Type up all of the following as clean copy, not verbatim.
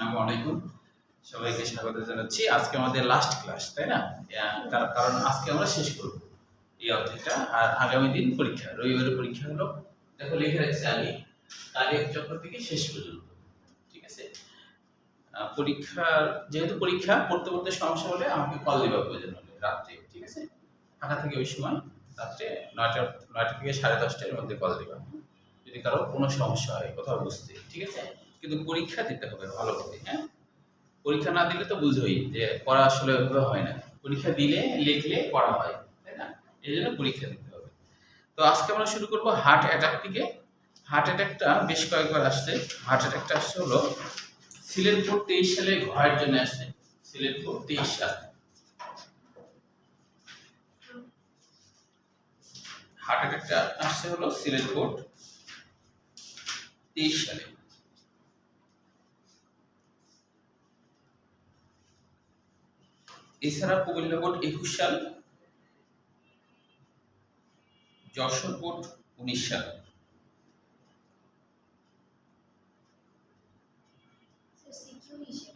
আসসালামু আলাইকুম, সবাইকে স্বাগত জানাচ্ছি। আজকে আমাদের লাস্ট ক্লাস, তাই না? তার কারণ আজকে আমরা শেষ করব এই অধ্যায়টা, আর আগামী দিন পরীক্ষা, রবিবারের পরীক্ষা হলো। দেখো লিখে রাখছি আমি, তারিখ চক্র থেকে শেষ পর্যন্ত, ঠিক আছে? পরীক্ষার যেহেতু পরীক্ষা পড়তে পড়তে সমস্যা হলে আমাকে কল দিবা প্রয়োজন হলে রাত্রে, ঠিক আছে? ফাঁকা থেকে ওই সময় রাত্রে 9টা থেকে 10:30টার মধ্যে কল দিবা যদি কারো কোনো সমস্যা হয় কোথাও বুঝতে, ঠিক আছে? কিন্তু পরীক্ষা দিতে হবে ভালোভাবে, হ্যাঁ? পরীক্ষা না দিলে তো বুঝোই যে পড়া আসলে ওইভাবে হয় না। পরীক্ষা দিলে লিখলে পড়া হয়, তাই না? এই জন্য পরীক্ষা দিতে হবে। তো আজকে আমরা শুরু করব হার্ট অ্যাটাক থেকে। হার্ট অ্যাটাকটা বেশ কয়েকবার আসছে। হার্ট অ্যাটাকটা আসছে হলো সিলেটপুর 23 সালে ঘরের জন্য আসছে। সিলেটপুর 23 সাল হার্ট অ্যাটাকটা আসছে হলো সিলেটপুর 23 সালে। এছাড়া কুমিল্লা বোর্ড 21 সাল, যশোর বোর্ড 19 সাল।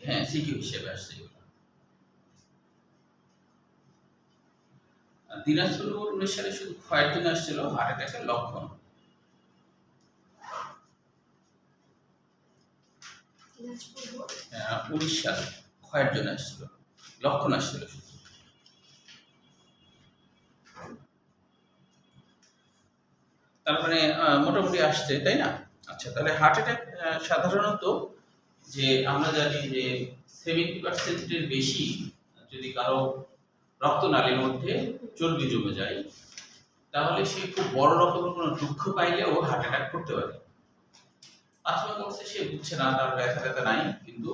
হ্যাঁ, সিকিউ হিসেবে আসছে। দিনাজপুর বোর্ড 19 সালে শুধু ক্ষয়ের জন্য আসছিল, হার্ট অ্যাটাকের লক্ষণ। 19 সাল ক্ষয়ের জন্য আসছিল, লক্ষণ আসছিল শুধু। তারপরে মোটামুটি আসছে, তাই না? আচ্ছা, তাহলে হার্ট অ্যাটাক সাধারণত যে আমরা জানি যে 70% এর বেশি যদি কারো রক্তনালীর মধ্যে চর্বি জমে যায়, তাহলে সে খুব বড় রকমের কোনো দুঃখ পাইলেও হার্ট অ্যাটাক করতে পারে। প্রাথমিক অবস্থায় সে বুঝছে না, তার ব্যথা ট্যাথা নাই, কিন্তু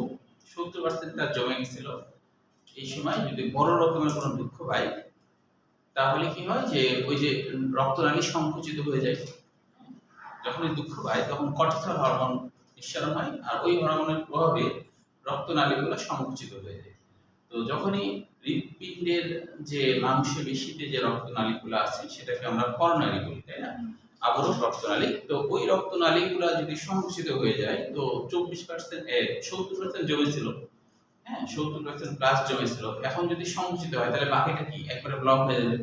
70% তার জমে গেছিল। এই সময় যদি বড় রকমের কোনো দুঃখ পায়, তাহলে কি হয় যে ওই যে রক্তনালী সংকুচিত হয়ে যায়। যখনই দুঃখ পায় তখন কর্টিসল হরমোন নিঃসরণ হয়, আর ওই হরমোনের প্রভাবে রক্তনালীগুলো সংকুচিত হয়ে যায়। তো যখনই হৃৎপিণ্ডের যে মাংসপেশিতে যে রক্তনালীগুলো আছে সেটাকে আমরা করোনারি বলি, তাই না? আবরণ রক্তনালী। তো ওই রক্তনালীগুলো যদি সংকুচিত হয়ে যায়, তো 70% জমেছিল, হ্যাঁ 70% প্লাস জমেছিল, এখন যদি সংকুচিত হয় তাহলে বাকিটা কি একবারে ব্লক হয়ে যাবে,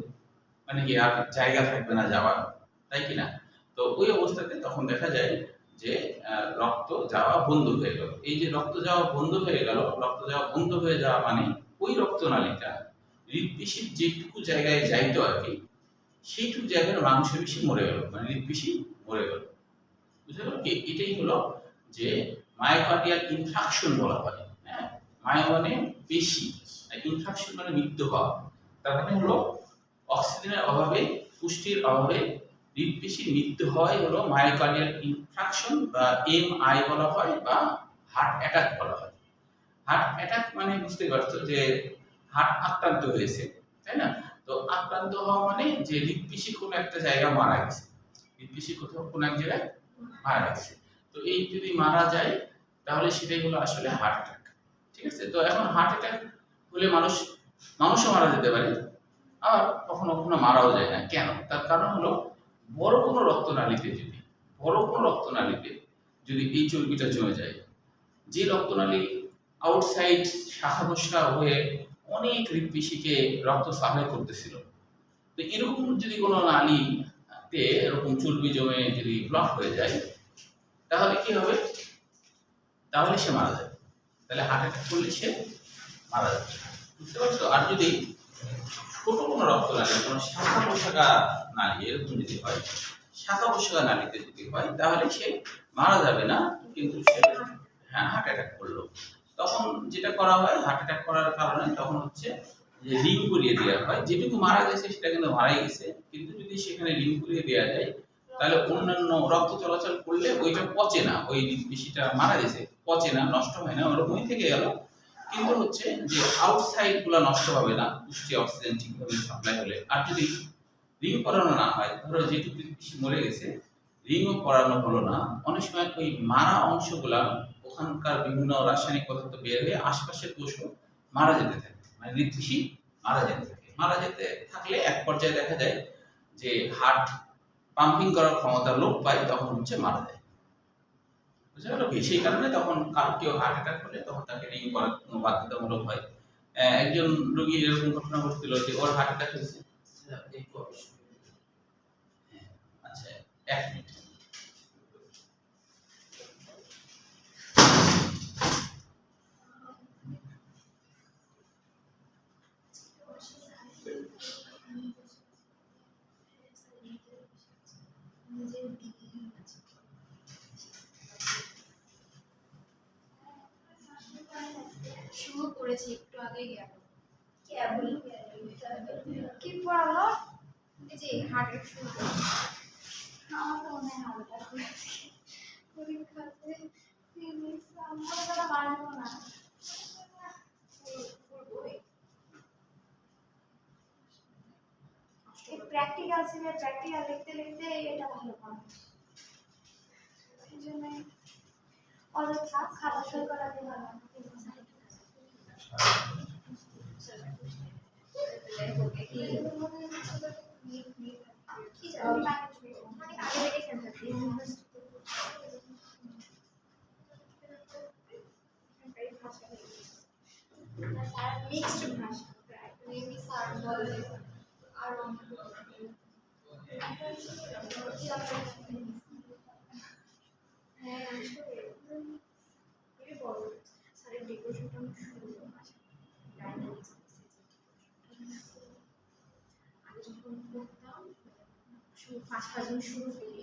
মানে কি আর জায়গা থাকবে না যাওয়ার, তাই কি না? তো ওই অবস্থাতে তখন দেখা যায় যে রক্ত যাওয়া বন্ধ হয়ে গেল। এই যে রক্ত যাওয়া বন্ধ হয়ে গেল, রক্ত যাওয়া বন্ধ হয়ে যাওয়া মানে ওই রক্তনালীটা হৃৎপিণ্ডির যেটুকু জায়গায় যাইতো আর কি, সেইটুকু জায়গার মাংসপেশি মরে গেল, মানে হৃৎপিণ্ড মরে গেল। বুঝতে পারলো কি? এটাই হলো যে মায়োকার্ডিয়াল ইনফ্রাকশন বলা হয়। হ্যাঁ, মায়ো মানে পেশি, ইনফ্রাকশন মানে মৃত্যু হওয়া। তার মানে হলো অক্সিজেনের অভাবে, পুষ্টির অভাবে হৃৎপিণ্ডির মৃত্যু হয় হলো মায়োকার্ডিয়াল ইনফ্রাকশন, বা এমআই বলা হয়, বা হার্ট অ্যাটাক বলা হয়। হার্ট অ্যাটাক মানে বুঝতে পারছো যে হার্ট আক্রান্ত হয়েছে, তাই না? তো আক্রান্ত হওয়া মানে যে হৃৎপিণ্ড কোনো একটা জায়গা মারা গেছে, হৃৎপিণ্ড কোথাও কোনো এক জায়গায় মারা গেছে। তো এই যদি মারা যায় তাহলে সেটাই হলো আসলে হার্ট অ্যাটাক, ঠিক আছে? তো এখন হার্ট অ্যাটাক হলে মানুষও মারা যেতে পারে, আর কখনো কখনো মারাও যায় না। কেন? তার কারণ হলো বড় কোনো রক্তনালীতে যদি এই চর্বিটা জমে যায়, যে রক্তনালী আউটসাইড শাখা প্রশাখা হয়ে অনেক হৃৎপিণ্ডকে রক্ত সাপ্লাই করতেছিল, তো এরকম যদি কোনো নালীতে এরকম চর্বি জমে যদি ব্লক হয়ে যায়, তাহলে কি হবে? তাহলে সে মারা যাবে। তাহলে হার্ট অ্যাটাক করলে সে মারা যাবে, বুঝতে পারছো? আর যদি ছোট কোনো রক্তনালী, কোনো শাখা প্রশাখা নালী এরকম যদি হয়, শাখা প্রশাখা নালীতে যদি হয়, তাহলে সে মারা যাবে না, কিন্তু সে হ্যাঁ হার্ট অ্যাটাক করলো। তখন যেটা করা হয়, হার্ট অ্যাটাক করার কারণে তখন হচ্ছে যে রিং করিয়ে দেওয়া হয়। যেটুকু মারা গেছে সেটা কিন্তু মারাই গেছে, কিন্তু যদি সেখানে রিং করিয়ে দেওয়া যায় তাহলে অন্যান্য রক্ত চলাচল করলে ওইটা পচে না, ওই পেশিটা মারা গেছে পচে না, নষ্ট হয় না, ওরকমই থেকে গেল। কিন্তু হচ্ছে যে আউটসাইড গুলা নষ্ট হবে না, পুষ্টি অক্সিজেন ঠিকভাবে সাপ্লাই হলে। আর যদি রিং করানো না হয়, ধরো যেটুকু পেশি মরে গেছে রিংও করানো হলো না, অনেক সময় ওই মারা অংশগুলা ওখানকার বিভিন্ন রাসায়নিক পদার্থ বের হয়ে আশপাশের কোষও মারা যেতে থাকে, মানে হৃৎপিণ্ড মারা যেতে থাকে। মারা যেতে থাকলে এক পর্যায়ে দেখা যায় যে হার্ট পাম্পিং করার ক্ষমতা লোপ পায়, তখন হচ্ছে মারা যায়। বুঝতে গেল কি? সেই কারণে তখন কারো কেউ হার্ট অ্যাটাক হলে তখন তাকে রিং করা কোনো বাধ্যতামূলক হয়। একজন রোগী এরকম ঘটনা ঘটছিল যে ওর হার্ট অ্যাটাক হয়েছে। আচ্ছা, 1 মিনিট। শুরু করেছি একটু আগে গেল কি পড়ালো এই যে হার্টের শুরু আমার তো মনে হয় হালকা করেছি পরীক্ষাতে আমার দ্বারা পারবো না প্র্যাকটিক্যাল ছিল প্র্যাকটিক্যাল লিখতে লিখতে এটা ভালো পাবো এই জন্য অযথা খাতা সই করাতে ভালো মিক্সড ভাষা মেবি স্যার বলে আর হ্যাঁ বড় স্যারের ডেকোরেশনটা আমি শুরু আগে যখন করতাম শুরু ফার্স্ট ফার্স্ট শুরু করি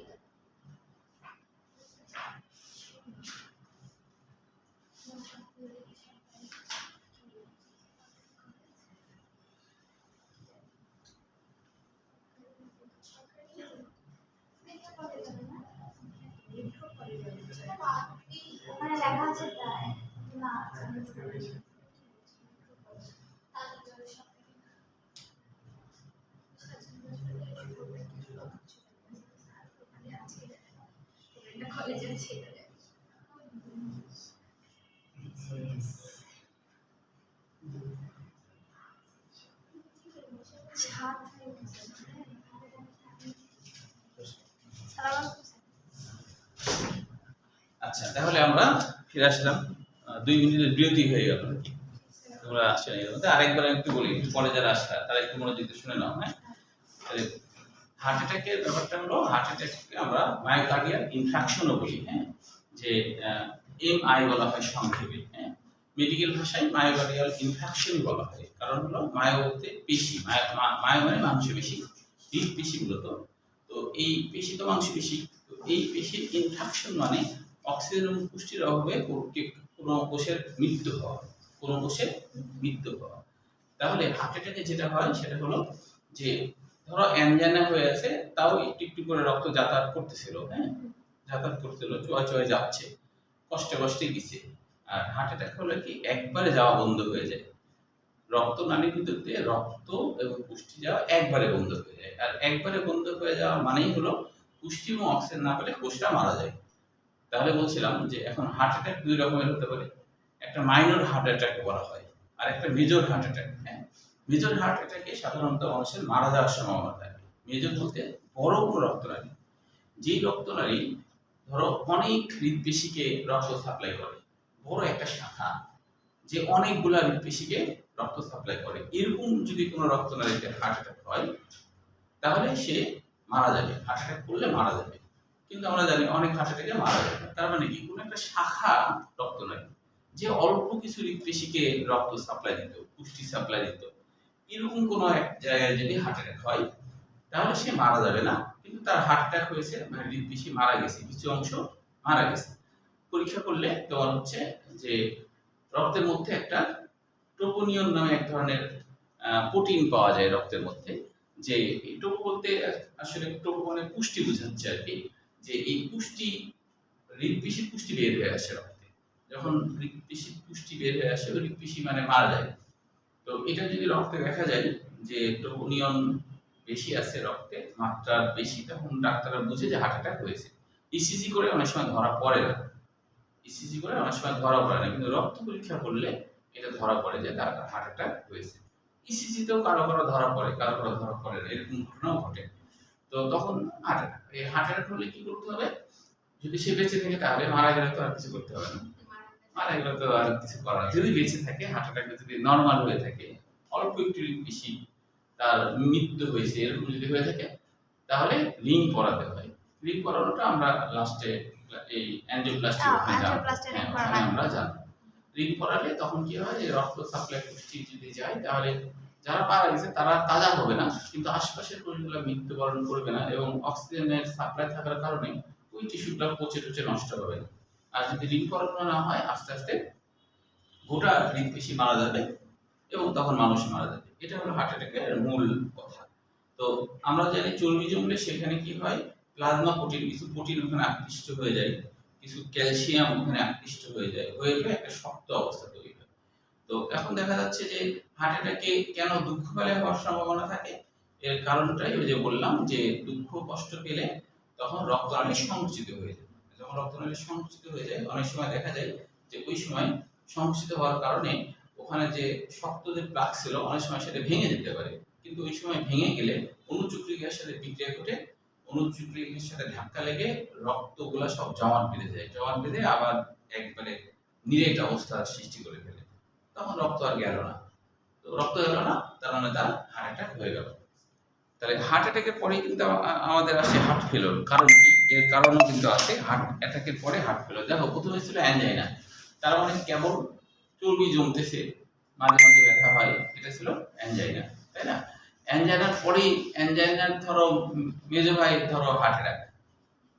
মানে লেখা আছে তাই না কলেজে ছিল আচ্ছা, তাহলে আমরা ফিরে আসলাম। 2 মিনিটের বিরতি হয়ে গেল। তোমরা আসলে এর মধ্যে আরেকবার একটু বলি, পরে যারা আসলা তারা একটু মনোযোগ দিয়ে শুনে নাও। হ্যাঁ, হার্ট অ্যাটাকের ব্যাপারটা হলো, হার্ট অ্যাটাককে আমরা মায়োকার্ডিয়াল ইনফ্রাকশনও বলি। হ্যাঁ, যে এমআই বলা হয় সংক্ষেপে। হ্যাঁ, মেডিকেল ভাষায় মায়োকার্ডিয়াল ইনফ্রাকশন বলা হয়। কারণ হলো মায়ো বলতে পেশি, মায়ো মানে মাংসপেশি, হৃদপেশি মূলত। তো এই পেশি তো মাংসপেশি, তো এই পেশির ইনফ্রাকশন মানে অক্সিজেন এবং পুষ্টির অভাবে কোনো কোষের মৃত্যু হওয়া, কোনো কোষের মৃত্যু হওয়া। তাহলে হার্ট অ্যাটাকে যেটা হয় সেটা হলো যে ধরো অ্যানজাইনা হয়ে আছে, তাও একটু একটু করে রক্ত যাতায়াত করতেছিল। হ্যাঁ, যাতায়াত করতেছিল, চোয়া চোয়া যাচ্ছে, কষ্টে কষ্টে গেছে। আর হার্ট অ্যাটাক হলে কি একবারে যাওয়া বন্ধ হয়ে যায়, রক্ত নালীর ভিতর দিয়ে রক্ত এবং পুষ্টি যাওয়া একবারে বন্ধ হয়ে যায়। আর একবারে বন্ধ হয়ে যাওয়া মানেই হলো পুষ্টি এবং অক্সিজেন না পেলে কোষটা মারা যায়। তাহলে বলছিলাম যে এখন হার্ট অ্যাটাক 2 রকমের হতে পারে। একটা মাইনর হার্ট অ্যাটাক বলা হয়, আর একটা মেজর হার্ট অ্যাটাক। হ্যাঁ, মেজর হার্ট অ্যাটাকে সাধারণত মানুষের মারা যাওয়ার সম্ভাবনা থাকে। মেজর বলতে বড় কোনো রক্তনালী, যেই রক্তনালী ধরো অনেক হৃদপেশিকে রক্ত সাপ্লাই করে, বড় একটা শাখা যে অনেকগুলা হৃদপেশিকে রক্ত সাপ্লাই করে, এরকম যদি কোনো রক্তনালীতে হার্ট অ্যাটাক হয় তাহলে সে মারা যাবে। হার্ট অ্যাটাক করলে মারা যাবে। কিন্তু আমরা জানি অনেক হার্ট অ্যাটাকে মারা যাবে না। তার মানে কি, কোনো একটা শাখা রক্তনালী যে অল্প কিছু হৃদপেশিকে রক্ত সাপ্লাই দিত, পুষ্টি সাপ্লাই দিত, এরকম কোনো এক জায়গায় যদি হার্ট অ্যাটাক হয় তাহলে সে মারা যাবে না, কিন্তু তার হার্ট অ্যাটাক হয়েছে, মানে হৃদপেশি মারা গেছে, কিছু অংশ মারা গেছে। পরীক্ষা করলে তোমার হচ্ছে যে রক্তের মধ্যে একটা ট্রোপোনিয়ন নামে এক ধরনের প্রোটিন পাওয়া যায় রক্তের মধ্যে। যে ট্রোপো বলতে আসলে ট্রোপো মানে পুষ্টি বোঝাচ্ছে আর কি, যে এই পুষ্টি, হৃদপেশির পুষ্টি বের হয়ে আসে রক্তে। যখন হৃদপেশির পুষ্টি বের হয়ে আসে, হৃদপেশি মানে মারা যায়। তো এটা যদি রক্তে দেখা যায় যে ট্রোপোনিয়ন বেশি আছে রক্তে, মাত্রা বেশি, তখন ডাক্তাররা বুঝে যে হার্ট অ্যাটাক হয়েছে। ইসিজি করে অনেক সময় ধরা পড়ে না, ইসিজি করে অনেক সময় ধরা পড়ে না, কিন্তু রক্ত পরীক্ষা করলে এটা ধরা পড়ে যে তার হার্ট অ্যাটাক হয়েছে। ইসিজিতেও কারো কারো ধরা পড়ে, কারো কারো ধরা পড়ে না, এরকম ঘটনাও ঘটে। তো তখন হার্ট অ্যাটাক, এই হার্ট অ্যাটাক হলে কি করতে হবে, যদি সে বেঁচে থাকে তাহলে, মারা গেলে তো আর কিছু করতে হবে না, মারা গেলে তো আর কিছু করার নেই। যদি বেঁচে থাকে, হার্ট অ্যাটাকটা যদি নর্মাল হয়ে থাকে, অল্প একটু বেশি তার মৃত্যু হয়েছে এরকম যদি হয়ে থাকে, তাহলে রিং পরাতে হয়। রিং পরানোটা আমরা লাস্টে এই অ্যাঞ্জিওপ্লাস্টি ওখানে যাব, হ্যাঁ ওখানে আমরা যাব। রিং পরালে তখন কি হয়, যে রক্ত সাপ্লাই ঠিক যদি যায়, তাহলে যারা মারা গেছে তারা তাজা হবে না, কিন্তু আশপাশের কোষগুলো মৃত্যুবরণ করবে না, এবং অক্সিজেনের সাপ্লাই থাকার কারণে ওই টিস্যুটা পচে টচে নষ্ট হবে না। আর যদি রিং পরানো না হয়, আস্তে আস্তে গোটা হৃদপেশি মারা যাবে এবং তখন মানুষ মারা যাবে। এটা হলো হার্ট অ্যাটাকের মূল কথা। তো আমরা জানি চর্বি জমলে সেখানে কি হয়, প্লাজমা প্রোটিন, কিছু প্রোটিন ওখানে আকৃষ্ট হয়ে যায়, কিছু ক্যালসিয়াম ওখানে আকৃষ্ট হয়ে যায়, হয়ে গেলে একটা শক্ত অবস্থা তৈরি হয়। তো এখন দেখা যাচ্ছে যে হার্ট অ্যাটাকে কেন দুঃখ পেলে হওয়ার সম্ভাবনা থাকে, এর কারণটাই ওই যে বললাম, যে দুঃখ কষ্ট পেলে তখন রক্তনালী সংকুচিত হয়ে যায়। যখন রক্তনালী সংকুচিত হয়ে যায়, অনেক সময় দেখা যায় যে ওই সময় সংকুচিত হওয়ার কারণে ওখানে যে শক্ত যে প্লাক ছিল, অনেক সময় সেটা ভেঙে যেতে পারে। কিন্তু ওই সময় ভেঙে গেলে অনুচক্রিকার সাথে বিক্রিয়া ঘটে, অনুচক্রিকার সাথে ধাক্কা লেগে রক্তগুলা সব জমাট বেঁধে যায়, জমাট বেঁধে আবার একবারে নিরেট অবস্থার সৃষ্টি করে ফেলে। তখন রক্ত আর গেল না, তো রক্ত গেল না, তার মানে তার হার্ট অ্যাটাক হয়ে গেল। তাহলে হার্ট অ্যাটাকের পরেই কিন্তু আমাদের আসে হার্ট ফেলোর। কারণ কি, এর কারণও কিন্তু আছে। হার্ট অ্যাটাকের পরে হার্ট ফেলোর, দেখো প্রথমে ছিল অ্যানজাইনা, তার মানে কেবল চর্বি জমতেছে, মাঝে মাঝে ব্যথা হয়, এটা ছিল অ্যানজাইনা, তাই না? অ্যানজাইনার পরেই, অ্যানজাইনার ধরো মেজো ভাই ধরো হার্ট অ্যাটাক,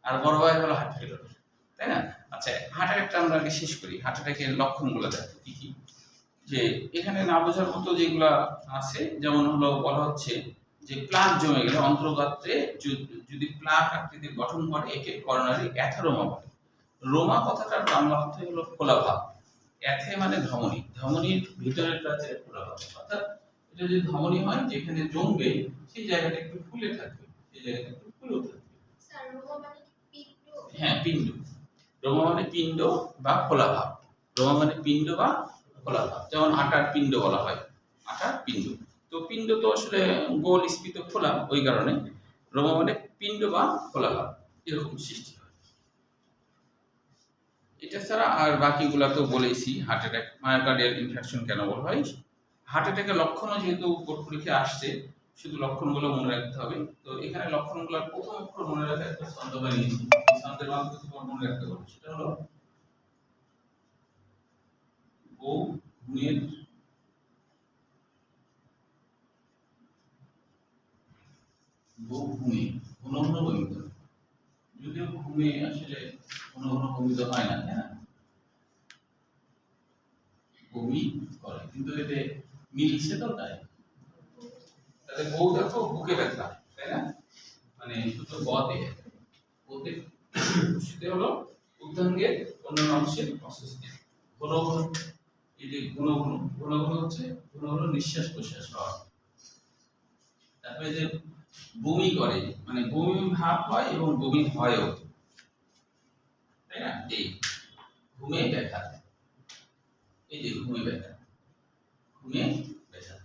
আর বড় ভাই হলো হার্ট ফেলোর, তাই না? আচ্ছা, হার্ট অ্যাটাকটা আমরা আগে শেষ করি। হার্ট অ্যাটাকের লক্ষণগুলো দেখো কি কি। যে এখানে না বোঝার মতো যেগুলো আছে, যেমন হলো বলা হচ্ছে যে প্লাক জমে গেলে অন্তর্গাত্রে যদি প্লাক আকৃতির গঠন করে, একে করোনারি অ্যাথেরোমা বলে। রোমা কথাটার বাংলা অর্থ হলো খোলা ভাব। অ্যাথে মানে ধমনী, ধমনীর ভিতরের প্রাচীরে খোলা ভাব, অর্থাৎ এটা যদি ধমনী হয়, যেখানে জমবে সেই জায়গাটা একটু ফুলে থাকবে, সেই জায়গাটা একটু ফুলেও থাকবে। স্যার রোমা মানে কি পিণ্ড? হ্যাঁ, পিণ্ড। রোমা মানে পিণ্ড বা খোলা ভাব। রোমা মানে পিণ্ড বা খোলা ভাব, যেমন আটার পিণ্ড বলা হয়, আটার পিণ্ড। তো পিণ্ড তো আসলে গোল স্ফীত খোলা, ওই কারণে রোমা মানে পিণ্ড বা খোলা ভাব, এরকম সৃষ্টি হয়। এটা ছাড়া আর বাকিগুলা তো বলেছি। হার্ট অ্যাটাক, মায়োকার্ডিয়াল ইনফার্কশন কেন বলা হয়, হার্ট অ্যাটাকের লক্ষণও যেহেতু বোর্ড পরীক্ষায় আসছে, শুধু লক্ষণগুলো মনে রাখতে হবে। তো এখানে লক্ষণগুলোর প্রথম অক্ষর মনে রাখা একটা ছন্দ বানিয়েছি, এই ছন্দের মাধ্যমে তোমার মনে রাখতে পারবে। সেটা হলো বউ ঘুমের বউ ঘুমে ঘন ঘন বমি করে। যদিও ঘুমে আসলে ঘন ঘন বমি তো হয় না, তাই না? বমি করে, কিন্তু এতে মিলছে তো, তাই। তাহলে বউ দেখো বুকে ব্যথা, তাই না? মানে শুধু বতে, বতে সেটা হলো উদ্ধাঙ্গের অন্যান্য অংশের অস্বস্তি। ঘন ঘন, এই যে ঘন ঘন, ঘন ঘন হচ্ছে ঘন ঘন নিঃশ্বাস প্রশ্বাস হওয়া। তারপরে যে বমি করে, মানে বমি ভাব হয় এবং বমি হয়ও, তাই না? এই ঘুমে ব্যথা, এই যে ঘুমে ব্যথা, ঘুমে ব্যথা,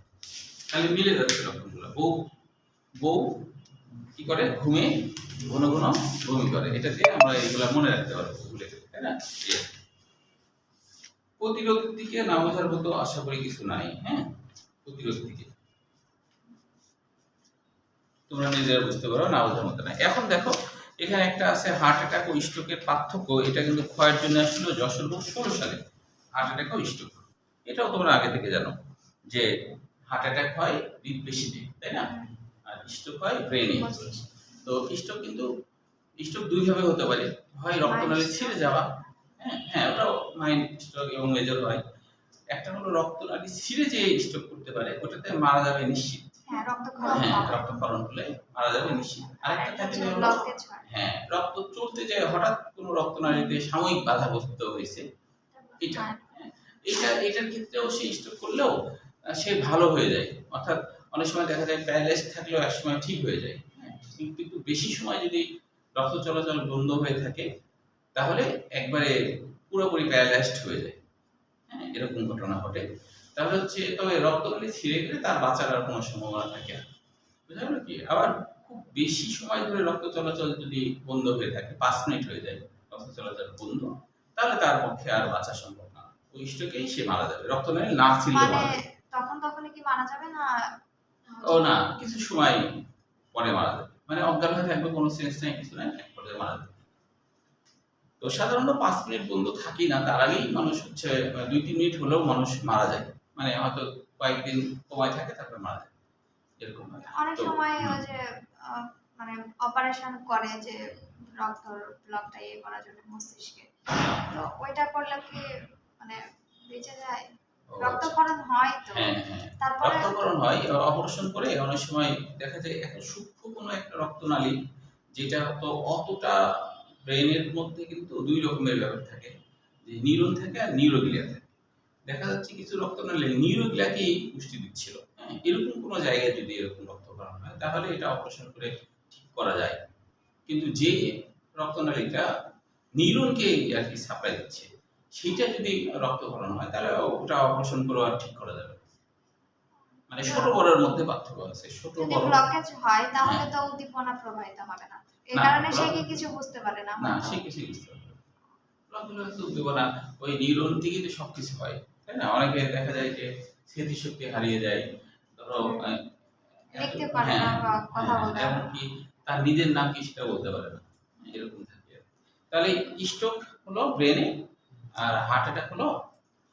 তাহলে মিলে যাচ্ছে লক্ষণগুলো। বউ বউ কি করে, ঘুমে ঘন ঘন বমি করে। এটা দিয়ে আমরা এগুলা মনে রাখতে পারবো, ভুলে গেলে, তাই না? প্রতিরোধের দিকে না বোঝার মতো আশা করি কিছু নাই। হ্যাঁ, প্রতিরোধ দিকে তোমরা নিজেরা বুঝতে পারো, না বোঝার মতো না। এখন দেখো এখানে একটা আছে হার্ট অ্যাটাক ও স্ট্রোকের পার্থক্য। এটা কিন্তু ক্ষয়ের জন্য আসলো যশোর 16 সালে, হার্ট অ্যাটাক ও স্ট্রোক। এটাও তোমরা আগে থেকে জানো যে হার্ট অ্যাটাক হয় হৃদপেশিতে, তাই না? আর স্ট্রোক হয় ব্রেনে। তো স্ট্রোক কিন্তু স্ট্রোক দুই ভাবে হতে পারে, হয় রক্তনালী ছিঁড়ে যাওয়া, হ্যাঁ হ্যাঁ ওটাও মাইন্ড স্ট্রোক এবং মেজর হয়। একটা হলো রক্তনালী ছিঁড়ে যে স্ট্রোক করতে পারে, ওটাতে মারা যাবে নিশ্চিত। হ্যাঁ, রক্তক্ষরণ হলে মারা যাবে নিশ্চিত। আরেকটা থাকে হলো হ্যাঁ, রক্ত চলতে যায়, হঠাৎ কোনো রক্তনালীতে সাময়িক বাধাগ্রস্ত হয়েছে, এটা। এটার ক্ষেত্রেও সে স্ট্রোক করলেও সে ভালো হয়ে যায়, অর্থাৎ অনেক সময় দেখা যায় প্যারালাইজড থাকলেও এক সময় ঠিক হয়ে যায়। কিন্তু বেশি সময় যদি রক্ত চলাচল বন্ধ হয়ে থাকে, তাহলে একবারে পুরোপুরি প্যারালাইজড হয়ে যায়। হ্যাঁ, এরকম ঘটনা ঘটে। তাহলে হচ্ছে, তবে রক্তনালী ছিঁড়ে গেলে তার বাঁচার আর কোনো সম্ভাবনা থাকে না, বুঝা গেল কি? আবার খুব বেশি সময় ধরে রক্ত চলাচল যদি বন্ধ হয়ে থাকে, 5 মিনিট হয়ে যায়, রক্ত চলাচল বন্ধ, তাহলে তার পক্ষে আর বাঁচা সম্ভব না, ওই স্ট্রোকেই সে মারা যাবে, রক্তনালী না ছিল মানে মারা যাবে। তখনই কি মারা যাবে না? ও না, কিছু সময় পরে মারা যাবে, মানে অজ্ঞান হয়ে থাকবে, কোনো সেন্স নাই, কিছু নাই, এক পর্যায়ে মারা যাবে। তো সাধারণত 5 মিনিট বন্ধ থাকি না, তার আগেই মানুষ হচ্ছে 2-3 মিনিট হলেও মানুষ মারা যায়, মানে হয়তো কয়েকদিন কমায় থাকে তারপর মারা যায়, এরকম হয়। অনেক তো সময় ওই যে মানে অপারেশন করে যে রক্ত ব্লকটা ইয়ে করার জন্য মস্তিষ্কে, তো ওইটা করলে কি মানে বেঁচে যায়? ও আচ্ছা। রক্তক্ষরণ হয় তো, হ্যাঁ হ্যাঁ, তারপরে রক্তক্ষরণ হয়, অপারেশন করে অনেক সময় দেখা যায় এত সূক্ষ্ম কোনো একটা রক্তনালী, যেটা তো অতটা, ব্রেনের মধ্যে কিন্তু 2 রকমের ব্যাপার থাকে, যে নিউরন থাকে আর নিউরোগ্লিয়া থাকে। দেখা যাচ্ছে কিছু রক্তনালী নিউরোগ্লিয়াকেই পুষ্টি দিচ্ছিল, হ্যাঁ, এরকম কোনো জায়গায় যদি এরকম রক্তক্ষরণ হয় তাহলে এটা অপারেশন করে ঠিক করা যায়। কিন্তু যে রক্তনালীটা নিউরনকে আর কি সাপ্লাই দিচ্ছে, সেটা যদি রক্তক্ষরণ হয় তাহলে ওটা অপারেশন করে আর ঠিক করা যাবে না। মানে ছোট বড়ের মধ্যে পার্থক্য আছে, ছোট যদি বড়। ব্লকেজ হয় তাহলে হ্যাঁ। তো উদ্দীপনা প্রবাহিত হবে না, এই না, কারণে সে block- কি কিছু বুঝতে পারে না না, হয়তো। সে কিছু বুঝতে পারবে না। ব্লক হলে হয়তো উদ্দীপনা, ওই নিউরন থেকেই তো সবকিছু হয়, তাই না? অনেকে দেখা যায় যে স্মৃতিশক্তি হারিয়ে যায়, ধরো লিখতে পারে না বা কথা বলতে পারে না। এমনকি তার নিজের নাম কি সেটা বলতে পারে না, এরকম থাকে। তাহলে স্ট্রোক হলো ব্রেনে, আর হার্ট অ্যাটাক হলো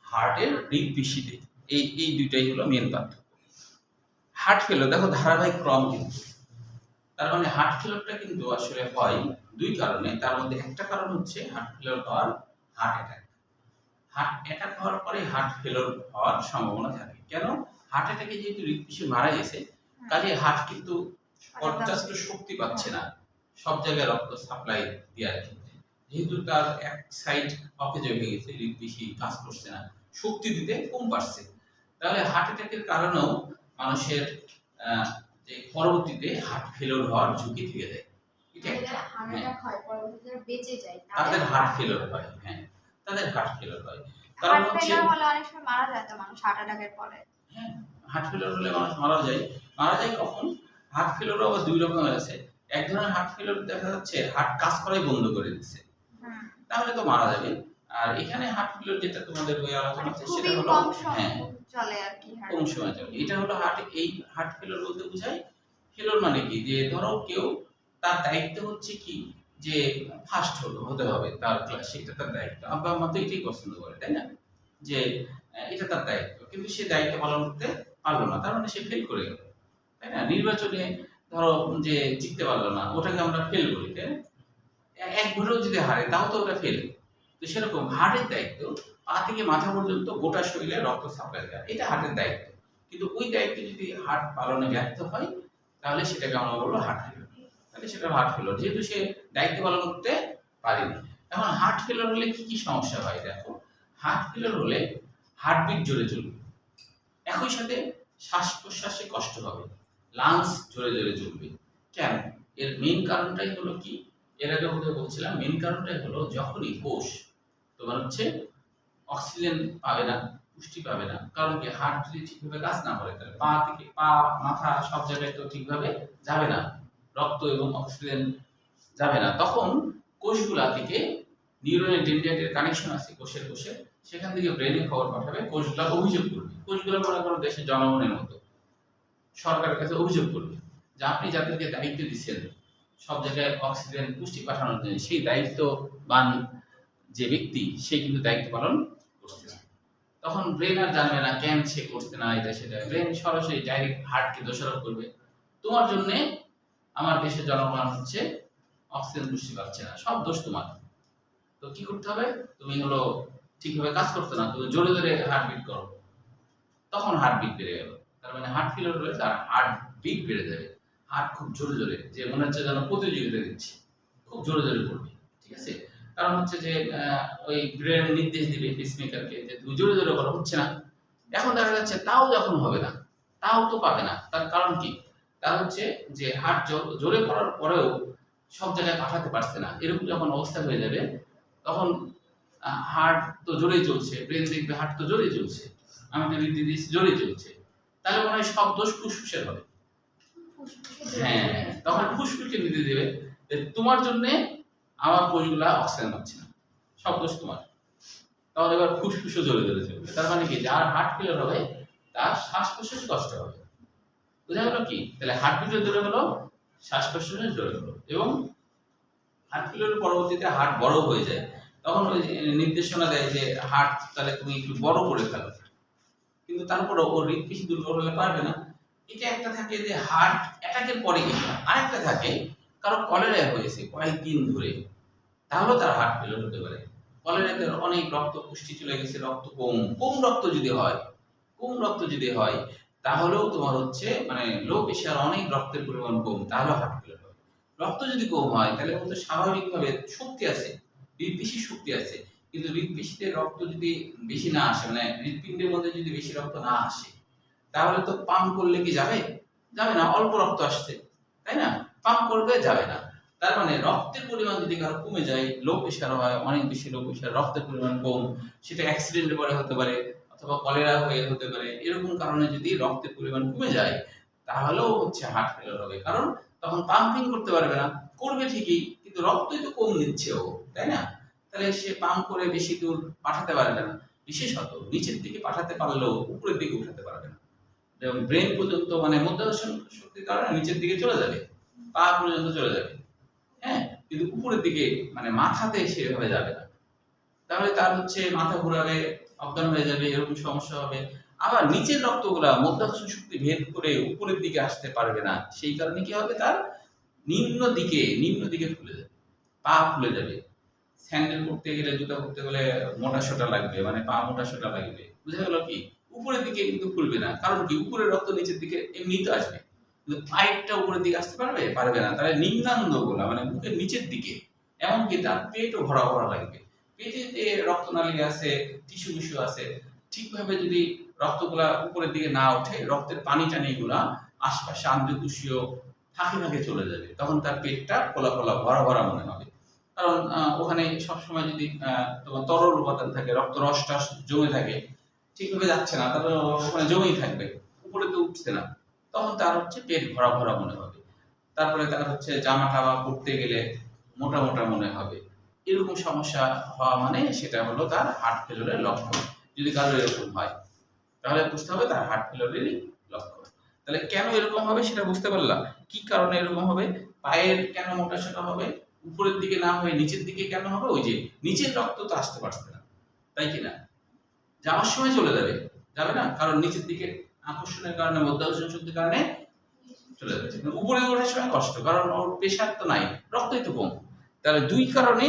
হার্টের হৃদপিণ্ডিতে, এই দুইটাই হলো মেন পার্থক্য। হার্ট ফেলিওর দেখো ধারাবাহিক ক্রম কিন্তু, তার মানে হার্ট ফেলিওরটা কিন্তু আসলে হয় 2 কারণে, তার মধ্যে একটা কারণ হচ্ছে হার্ট ফেলিওর হওয়ার হার্ট অ্যাটাক। হার্ট অ্যাটাক হওয়ার পরে হার্ট ফেলিওর হওয়ার সম্ভাবনা থাকে। কেন? হার্ট অ্যাটাকে যেহেতু হৃদপিণ্ড মারা গেছে, কাজে হার্ট কিন্তু পর্যাপ্ত শক্তি পাচ্ছে না সব জায়গায় রক্ত সাপ্লাই দেওয়ার ক্ষেত্রে, যেহেতু তার এক সাইড অকেজ হয়ে গেছে, হৃদপিণ্ড কাজ করছে না, শক্তি দিতে কম পারছে, তাহলে হার্ট অ্যাটাকের কারণেও মানুষের যে পরবর্তীতে হার্ট ফেলিওর হওয়ার ঝুঁকি থেকে যায়। এটা একটা, যাদের হার্ট অ্যাটাক হয় পরবর্তীতে বেঁচে যায় তাদের হার্ট ফেলিওর হয়, হ্যাঁ, তাদের হার্ট ফেলিওর হয়। কারণ হার্ট হচ্ছে ফেলিওর হলে অনেক সময় মারা যায় তো মানুষ হার্ট অ্যাটাকের পরে। হ্যাঁ, হার্ট ফেলিওর হলে মানুষ মারা যায়। মারা যায় কখন? হার্ট ফেলিওরও আবার 2 রকমের আছে। এক ধরনের হার্ট ফেলিওর দেখা যাচ্ছে হার্ট কাজ করাই বন্ধ করে দিচ্ছে, হুম, তাহলে তো মারা যাবে। আর এখানে হার্ট ফেলিওর যেটা তোমাদের বই আলোচনা মানে হচ্ছে সেটা খুবই হলো, কম হ্যাঁ, সময় চলে আর কি হার্ট। কম সময় চলে। এটা হলো হার্ট, এই হার্ট ফেলিওর বলতে বোঝায়, ফেলিওর মানে কি, যে ধরো কেউ, তার দায়িত্ব হচ্ছে কি, যে ফার্স্ট হতে হবে তার ক্লাস, সেটা তার দায়িত্ব। আব্বা আম্মা তো এটাই পছন্দ করে, তাই না? যে এটা তার দায়িত্ব, কিন্তু সে দায়িত্ব পালন করতে পারলো না, তার মানে সে ফেল করে গেল, তাই না? নির্বাচনে ধরো যে জিততে পারলো না, ওটাকে আমরা ফেল বলি, তাই না? এক ভোটেও যদি হারে তাও তো ওটা ফেল। তো সেরকম হার্টের দায়িত্ব পা থেকে মাথা পর্যন্ত গোটা শরীরে রক্ত সাপ্লাই দেওয়া, এটা হার্টের দায়িত্ব। কিন্তু ওই দায়িত্ব যদি হার্ট পালনে ব্যর্থ হয় তাহলে সেটাকে আমরা বলবো হার্ট ফেলিওর, তাহলে সেটা হার্ট ফেলিওর, যেহেতু সে দায়িত্ব পালন করতে পারেনি। এখন হার্ট ফেলিওর হলে কি কি সমস্যা হয় দেখো। হার্ট ফেলিওর হলে হার্টবিট জোরে চলবে, একই সাথে শ্বাস প্রশ্বাসে কষ্ট হবে, লাংস জোরে জোরে চলবে। কেন? এর মেইন কারণটাই হলো কি, এর আগে বোধহয় বলছিলাম, মেইন কারণটাই হলো যখনই কোষ তোমার হচ্ছে অক্সিজেন পাবে না, পুষ্টি পাবে না, কারণ কি, হার্ট যদি ঠিকভাবে কাজ না করে তাহলে পা থেকে পা মাথা সব জায়গায় তো ঠিকভাবে যাবে না, রক্ত এবং অক্সিজেন যাবে না, তখন কোষগুলা থেকে নিউরনের ডেন্ড্রাইটের কানেকশন আছে কোষের কোষে, সেখান থেকে ব্রেনে খবর পাঠাবে, কোষগুলা অভিযোগ করবে, কোষগুলা মনে করো দেশের জনগণের মতো, সরকারের কাছে অভিযোগ করবে যে আপনি যাদেরকে দায়িত্ব দিচ্ছেন সব জায়গায় অক্সিজেন পুষ্টি পাঠানোর জন্য, সেই দায়িত্ববান যে ব্যক্তি সে কিন্তু দায়িত্ব পালন করছে না। তখন ব্রেন আর জানবে না কেন সে করছে না এটা সেটা, ব্রেন সরাসরি ডাইরেক্ট হার্টকে দোষারোপ করবে, তোমার জন্য আমার দেশের জনগণ হচ্ছে অক্সিজেন পুষ্টি পাচ্ছে না, সব দোষ তোমার। তো কি করতে হবে, তুমি হলো ঠিকভাবে কাজ করতে না, তুমি জোরে জোরে হার্টবিট করো, তখন হার্টবিট বেড়ে গেল, তার মানে হার্ট ফেলিওর হলে তার হার্টবিট বেড়ে যাবে, হার্ট খুব জোরে জোরে, যে মনে হচ্ছে যেন প্রতিযোগিতা দিচ্ছে, খুব জোরে জোরে পড়বে, ঠিক আছে? কারণ হচ্ছে যে ওই ব্রেন নির্দেশ দিবে পেসমেকারকে যে তুমি জোরে জোরে করো, হচ্ছে না। এখন দেখা যাচ্ছে তাও যখন হবে না, তাও তো পাবে না, তার কারণ কি? তার হচ্ছে যে হার্ট জোরে করার পরেও সব জায়গায় পাঠাতে পারছে না, এরকম যখন অবস্থা হয়ে যাবে তখন হার্ট তো জোরেই চলছে, ব্রেন দেখবে হার্ট তো জোরেই চলছে, আমি তো নির্দেশ জোরেই চলছে, তাহলে মনে হয় সব দোষ ফুসফুসের হবে। ফুসফুসে হ্যাঁ, তখন ফুসফুসকে নিতে দেবে যে তোমার জন্য আমার কোষগুলা অক্সিজেন পাচ্ছে না, সব দোষ তোমার। তাহলে এবার ফুসফুসও জ্বলে জ্বলে চলবে। তার মানে কি, যার হার্ট ফেলিওর হবে তার শ্বাস প্রশ্বাস কষ্ট হবে। বোঝা গেল কি? তাহলে হার্ট ফেলিওর জোরে হলো, শ্বাস প্রশ্বাসের জোরে হলো। এবং হার্ট ফেলিওর পরবর্তীতে হার্ট বড় হয়ে যায়, তখন ওই নির্দেশনা দেয় যে হার্ট তাহলে তুমি একটু বড় করে ফেলো। কিন্তু তারপরে ও হৃদপিণ্ড দুর্বল হলে পারবে না। এটা একটা থাকে যে হার্ট অ্যাটাকের পরে কিন্তু, আরেকটা থাকে কারো কলেরা হয়েছে কয়েকদিন ধরে, তাহলেও তার হার্ট ফেলিওর হতে পারে। কলেরাতে অনেক রক্ত পুষ্টি চলে গেছে, রক্ত কম কম রক্ত যদি হয়, কম রক্ত যদি হয় তাহলেও তোমার হচ্ছে মানে লো প্রেশার, অনেক রক্তের পরিমাণ কম, তাহলেও হার্ট ফেলিওর হবে। রক্ত যদি কম হয় তাহলে কিন্তু স্বাভাবিকভাবে শক্তি আছে, হৃদপেশির শক্তি আছে, কিন্তু হৃদপেশিতে রক্ত যদি বেশি না আসে, মানে হৃদপিণ্ডের মধ্যে যদি বেশি রক্ত না আসে, তাহলে তো পাম্প করলে কি যাবে? যাবে না, অল্প রক্ত আসছে, তাই না? পাম্প করবে, যাবে না। তার মানে রক্তের পরিমাণ যদি কারো কমে যায়, লো প্রেশার হয়, অনেক বেশি লো প্রেশার, রক্তের পরিমাণ কম, সেটা অ্যাক্সিডেন্টে পরে হতে পারে অথবা কলেরা হয়ে হতে পারে, এরকম কারণে যদি রক্তের পরিমাণ কমে যায় তাহলেও হচ্ছে হার্ট ফেলিওর হবে। কারণ তখন পাম্পিং করতে পারবে না, করবে ঠিকই কিন্তু রক্তই তো কম নিচ্ছে ও, তাই না? তাহলে সে পাম্প করে বেশি দূর পাঠাতে পারবে না, বিশেষত নিচের দিকে পাঠাতে পারলেও উপরের দিকে উঠাতে পারবে না। যেমন ব্রেন পর্যন্ত, মানে মধ্যাকর্ষণ শক্তির কারণে নিচের দিকে চলে যাবে, পা পর্যন্ত চলে যাবে, হ্যাঁ, কিন্তু উপরের দিকে মানে মাথাতে সেভাবে যাবে না। তাহলে তার হচ্ছে মাথা ঘোরাবে, অজ্ঞান হয়ে যাবে, এরকম সমস্যা হবে। আবার নিচের রক্তগুলা মধ্যাকর্ষণ শক্তি ভেদ করে উপরের দিকে আসতে পারবে না, সেই কারণে কি হবে, তার নিম্ন দিকে ফুলে যাবে, পা ফুলে যাবে। স্যান্ডেল পরতে গেলে, জুতা পরতে গেলে মোটা সোটা লাগবে, মানে পা মোটা সোটা লাগবে। বুঝা গেল কি? উপরের দিকে কিন্তু ফুলবে না, কারণ কি, উপরের রক্ত নিচের দিকে এমনিতে আসবে, কিন্তু পাইপটা উপরের দিকে আসতে পারবে? পারবে না। তাহলে নিম্নাঙ্গ গুলা মানে বুকের নিচের দিকে, এমনকি তার পেটও ভরা ভরা লাগবে। পেটে যে রক্তনালী আছে, টিস্যু মিস্যু আছে, ঠিকভাবে যদি রক্তগুলা উপরের দিকে না ওঠে, রক্তের পানি টানি গুলা আশপাশে আন্তঃকোষীয় ফাঁকে ফাঁকে চলে যাবে, তখন তার পেটটা ফোলা ফোলা ভরা ভরা মনে হবে। কারণ ওখানে সবসময় যদি তোমার তরল উপাদান থাকে, রক্ত রসটা জমে থাকে, ঠিকভাবে যাচ্ছে না, তাহলে ওখানে জমেই থাকবে, উপরে তো উঠছে না, তখন তার হচ্ছে পেট ভরা ভরা মনে হবে। তারপরে তার হচ্ছে জামা টামা পরতে গেলে মোটা মোটা মনে হবে। এরকম সমস্যা হওয়া মানে সেটা হলো তার হার্ট ফেলিওরের লক্ষণ। যদি কারো এরকম হয় তাহলে বুঝতে হবে তার হার্ট ফেলিওরেরই লক্ষণ। তাহলে কেন এরকম হবে সেটা বুঝতে পারলাম। কি কারণে এরকম হবে? পায়ের কেন মোটা সোটা হবে? উপরের দিকে না হয়ে নিচের দিকে কেন হবে? ওই যে নিচের রক্ত তো আসতে পারছে না, তাই কিনা? যাওয়ার সময় চলে যাবে, যাবে না, কারণ নিচের দিকে আকর্ষণের কারণে, মধ্যাকর্ষণ শক্তির কারণে চলে যাচ্ছে। কিন্তু উপরে ওঠার সময় কষ্ট, কারণ ওর প্রেশার তো নাই, রক্তই তো কম। তাহলে দুই কারণে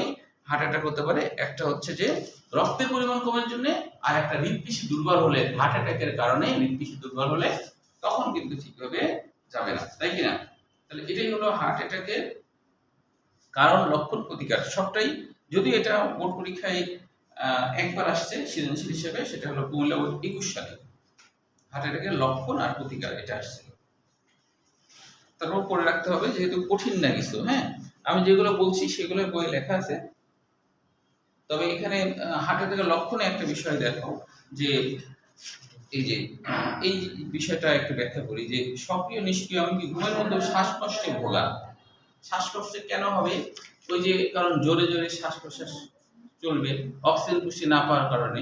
হার্ট অ্যাটাক হতে পারে। একটা হচ্ছে যে রক্তের পরিমাণ কমের জন্য, আর একটা হৃদপিণ্ড দুর্বল হলে, হার্ট অ্যাটাকের কারণে হৃদপিণ্ড দুর্বল হলে তখন কিন্তু ঠিকভাবে যাবে না, তাই কিনা? তাহলে এটাই হলো হার্ট অ্যাটাকের কারণ, লক্ষণ, প্রতিকার সবটাই। যদিও এটা বোর্ড পরীক্ষায় একবার আসছে সৃজনশীল হিসেবে, সেটা হলো কুমিল্লা 21 সালে, হার্ট অ্যাটাকের লক্ষণ আর প্রতিকার এটা আসছে। তারপর পড়ে রাখতে হবে, যেহেতু কঠিন না কিছু, হ্যাঁ, আমি যেগুলো বলছি সেগুলো বইয়ে লেখা আছে। তবে এখানে হার্ট অ্যাটাকের লক্ষণে একটা বিষয় দেখো, যে এই যে এই বিষয়টা একটু ব্যাখ্যা করি, যে সক্রিয় নিষ্ক্রিয় এমনকি ঘুমের মধ্যে শ্বাসকষ্টে ভোগা। শ্বাসকষ্টে কেন হবে? ওই যে কারণ জোরে জোরে শ্বাস প্রশ্বাস চলবে, অক্সিজেন পুষ্টি না পাওয়ার কারণে।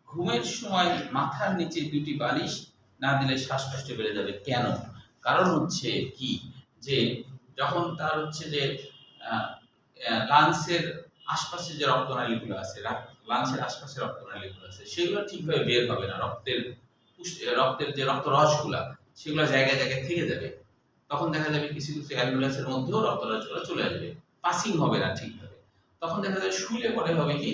ঘুমের সময় মাথার নিচে দুটি বালিশ না দিলে শ্বাসকষ্ট বেড়ে যাবে। কেন? কারণ হচ্ছে কি, যে যখন তার হচ্ছে যে লাংসের আশপাশে যে রক্তনালীগুলো আছে, লাংসের আশপাশে রক্তনালীগুলো আছে, সেগুলো ঠিকভাবে বের হবে না, রক্তের যে রক্ত রসগুলা, সেগুলো জায়গায় জায়গায় থেকে যাবে। তখন দেখা যাবে কিছু কিছু অ্যাম্বুলেন্সের মধ্যেও রক্ত রসগুলো চলে আসবে, পাসিং হবে না ঠিকভাবে। তখন দেখা যাবে শুলে পরে হবে কি,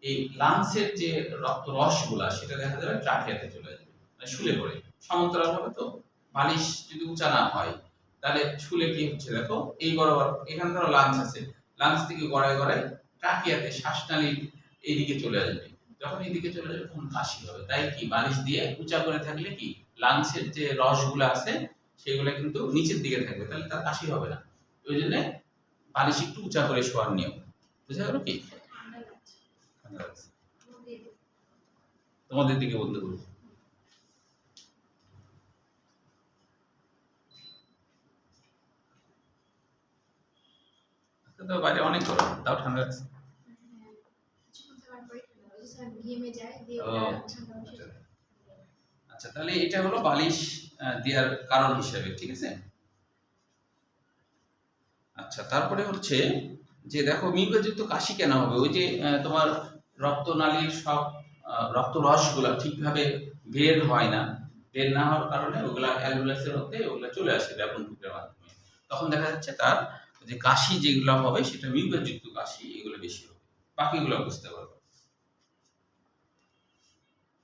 এই লাংসের যে রক্ত রসগুলা সেটা দেখা যাবে ট্রাকিয়াতে চলে যাবে, মানে শুলে পড়ে সমান্তরাল হবে। তো বালিশ যদি উঁচা না হয় তাহলে শুলে কি হচ্ছে দেখো, এই বরাবর এখানে ধরো লাংস আছে, লাংস থেকে গড়ায় গড়ায় ট্রাকিয়াতে, শ্বাসনালীর এইদিকে চলে আসবে। যখন এইদিকে চলে যাবে তখন কাশি হবে। তাই কি, বালিশ দিয়ে উঁচা করে থাকলে কি, লাংসের যে রসগুলো আছে সেগুলো কিন্তু নিচের দিকে থাকবে, তাহলে তার কাশি হবে না। ওই জন্য বালিশ একটু উঁচা করে শোয়ার নিয়ম। বুঝা গেল কি? তোমাদের দিকে বলতে বলবো। তো বাইরে অনেক গরম, তাও ঠান্ডা আছে। ঘেমে যায় দিয়ে ও, ঠান্ডা বসে যায়। আচ্ছা তাহলে এটা হলো বালিশ দেওয়ার কারণ হিসেবে, ঠিক আছে। আচ্ছা তারপরে হচ্ছে যে দেখো মিউকাসযুক্ত কাশি কেন হবে, ওই যে তোমার রক্তনালীর সব রক্তরসগুলো ঠিকভাবে বের হয় না, বের না হওয়ার কারণে ওগুলা অ্যালভিওলাসের মধ্যে ওগুলা চলে আসে ব্যাপন টুকরের মাধ্যমে, তখন দেখা যাচ্ছে তার যে কাশি যেগুলো হবে সেটা মিউকাসযুক্ত কাশি, এগুলো বেশি হবে। বাকিগুলো বুঝতে পারবে।